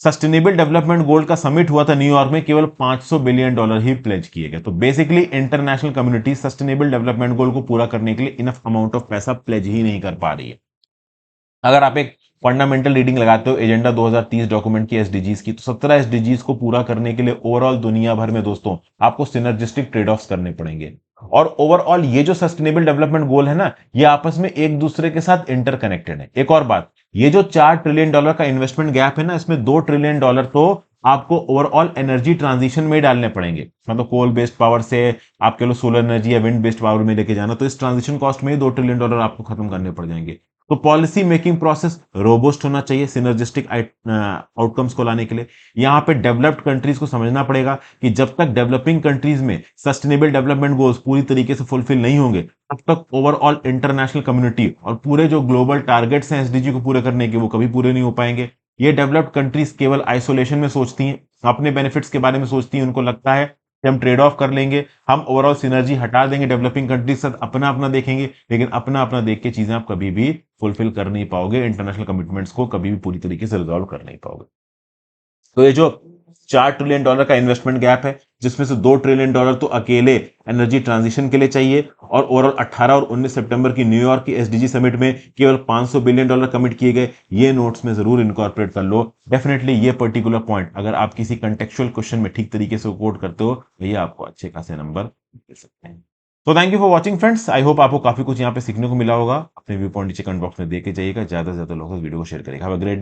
सस्टेनेबल डेवलपमेंट गोल का समिट हुआ था न्यूयॉर्क में, केवल $500 बिलियन ही प्लेज किए गए। तो basically international community sustainable development goal को पूरा करने के लिए इनफ अमाउंट ऑफ पैसा प्लेज ही नहीं कर पा रही है। अगर आप एक फंडामेंटल रीडिंग लगाते हो एजेंडा 2030 डॉक्यूमेंट की एसडीजीज की, तो 17 एसडीजीज को पूरा करने के लिए ओवरऑल दुनिया भर में दोस्तों आपको सिनर्जिस्टिक ट्रेड ऑफ्स करने पड़ेंगे। और ओवरऑल ये जो सस्टेनेबल डेवलपमेंट गोल है ना, ये आपस में एक दूसरे के साथ इंटरकनेक्टेड है। एक और बात, ये जो $4 ट्रिलियन का इन्वेस्टमेंट गैप है ना, इसमें $2 ट्रिलियन तो आपको ओवरऑल एनर्जी ट्रांजिशन में डालने पड़ेंगे। मतलब कोल बेस्ड पावर से आप कह लो सोलर एनर्जी या विंड बेस्ड पावर में लेके जाना, तो इस ट्रांजिशन कॉस्ट में ही $2 ट्रिलियन आपको खत्म करने पड़ जाएंगे। तो पॉलिसी मेकिंग प्रोसेस रोबोस्ट होना चाहिए सिनर्जिस्टिक आउटकम्स को लाने के लिए। यहां पे डेवलप्ड कंट्रीज को समझना पड़ेगा कि जब तक डेवलपिंग कंट्रीज में सस्टेनेबल डेवलपमेंट गोल्स पूरी तरीके से फुलफिल नहीं होंगे, तब तक ओवरऑल इंटरनेशनल कम्युनिटी और पूरे जो ग्लोबल टारगेट्स हैं एसडीजी को पूरे करने के, वो कभी पूरे नहीं हो पाएंगे। ये डेवलप्ड कंट्रीज केवल आइसोलेशन में सोचती हैं, अपने बेनिफिट्स के बारे में सोचती हैं। उनको लगता है कि हम ट्रेड ऑफ कर लेंगे, हम ओवरऑल सिनर्जी हटा देंगे डेवलपिंग कंट्रीज के साथ, अपना अपना देखेंगे। लेकिन अपना अपना देख के चीजें आप कभी भी फुलफिल कर नहीं पाओगे, इंटरनेशनल कमिटमेंट्स को कभी भी पूरी तरीके से रिजॉल्व कर नहीं पाओगे। तो ये जो $4 ट्रिलियन का इन्वेस्टमेंट गैप है, जिसमें से $2 ट्रिलियन तो अकेले एनर्जी ट्रांजिशन के लिए चाहिए, और ओवरऑल 18 और 19 सितंबर की न्यूयॉर्क की एसडीजी समिट में केवल $500 बिलियन कमिट किए गए। ये नोट्स में जरूर इनकॉर्पोरेट कर लो। डेफिनेटली ये पर्टिकुलर पॉइंट अगर आप किसी कंटेक्चुअल क्वेश्चन में ठीक तरीके से कोट करते हो, भैया आपको अच्छे खासे नंबर मिल सकते हैं। तो thank you for watching friends. I hope आपको काफी कुछ यहाँ पे सीखने को मिला होगा। अपने व्यू पॉइंट नीचे कमेंट बॉक्स में दे के जाइएगा, ज्यादा से ज्यादा लोगों को वीडियो को शेयर करेगा। Have a great day.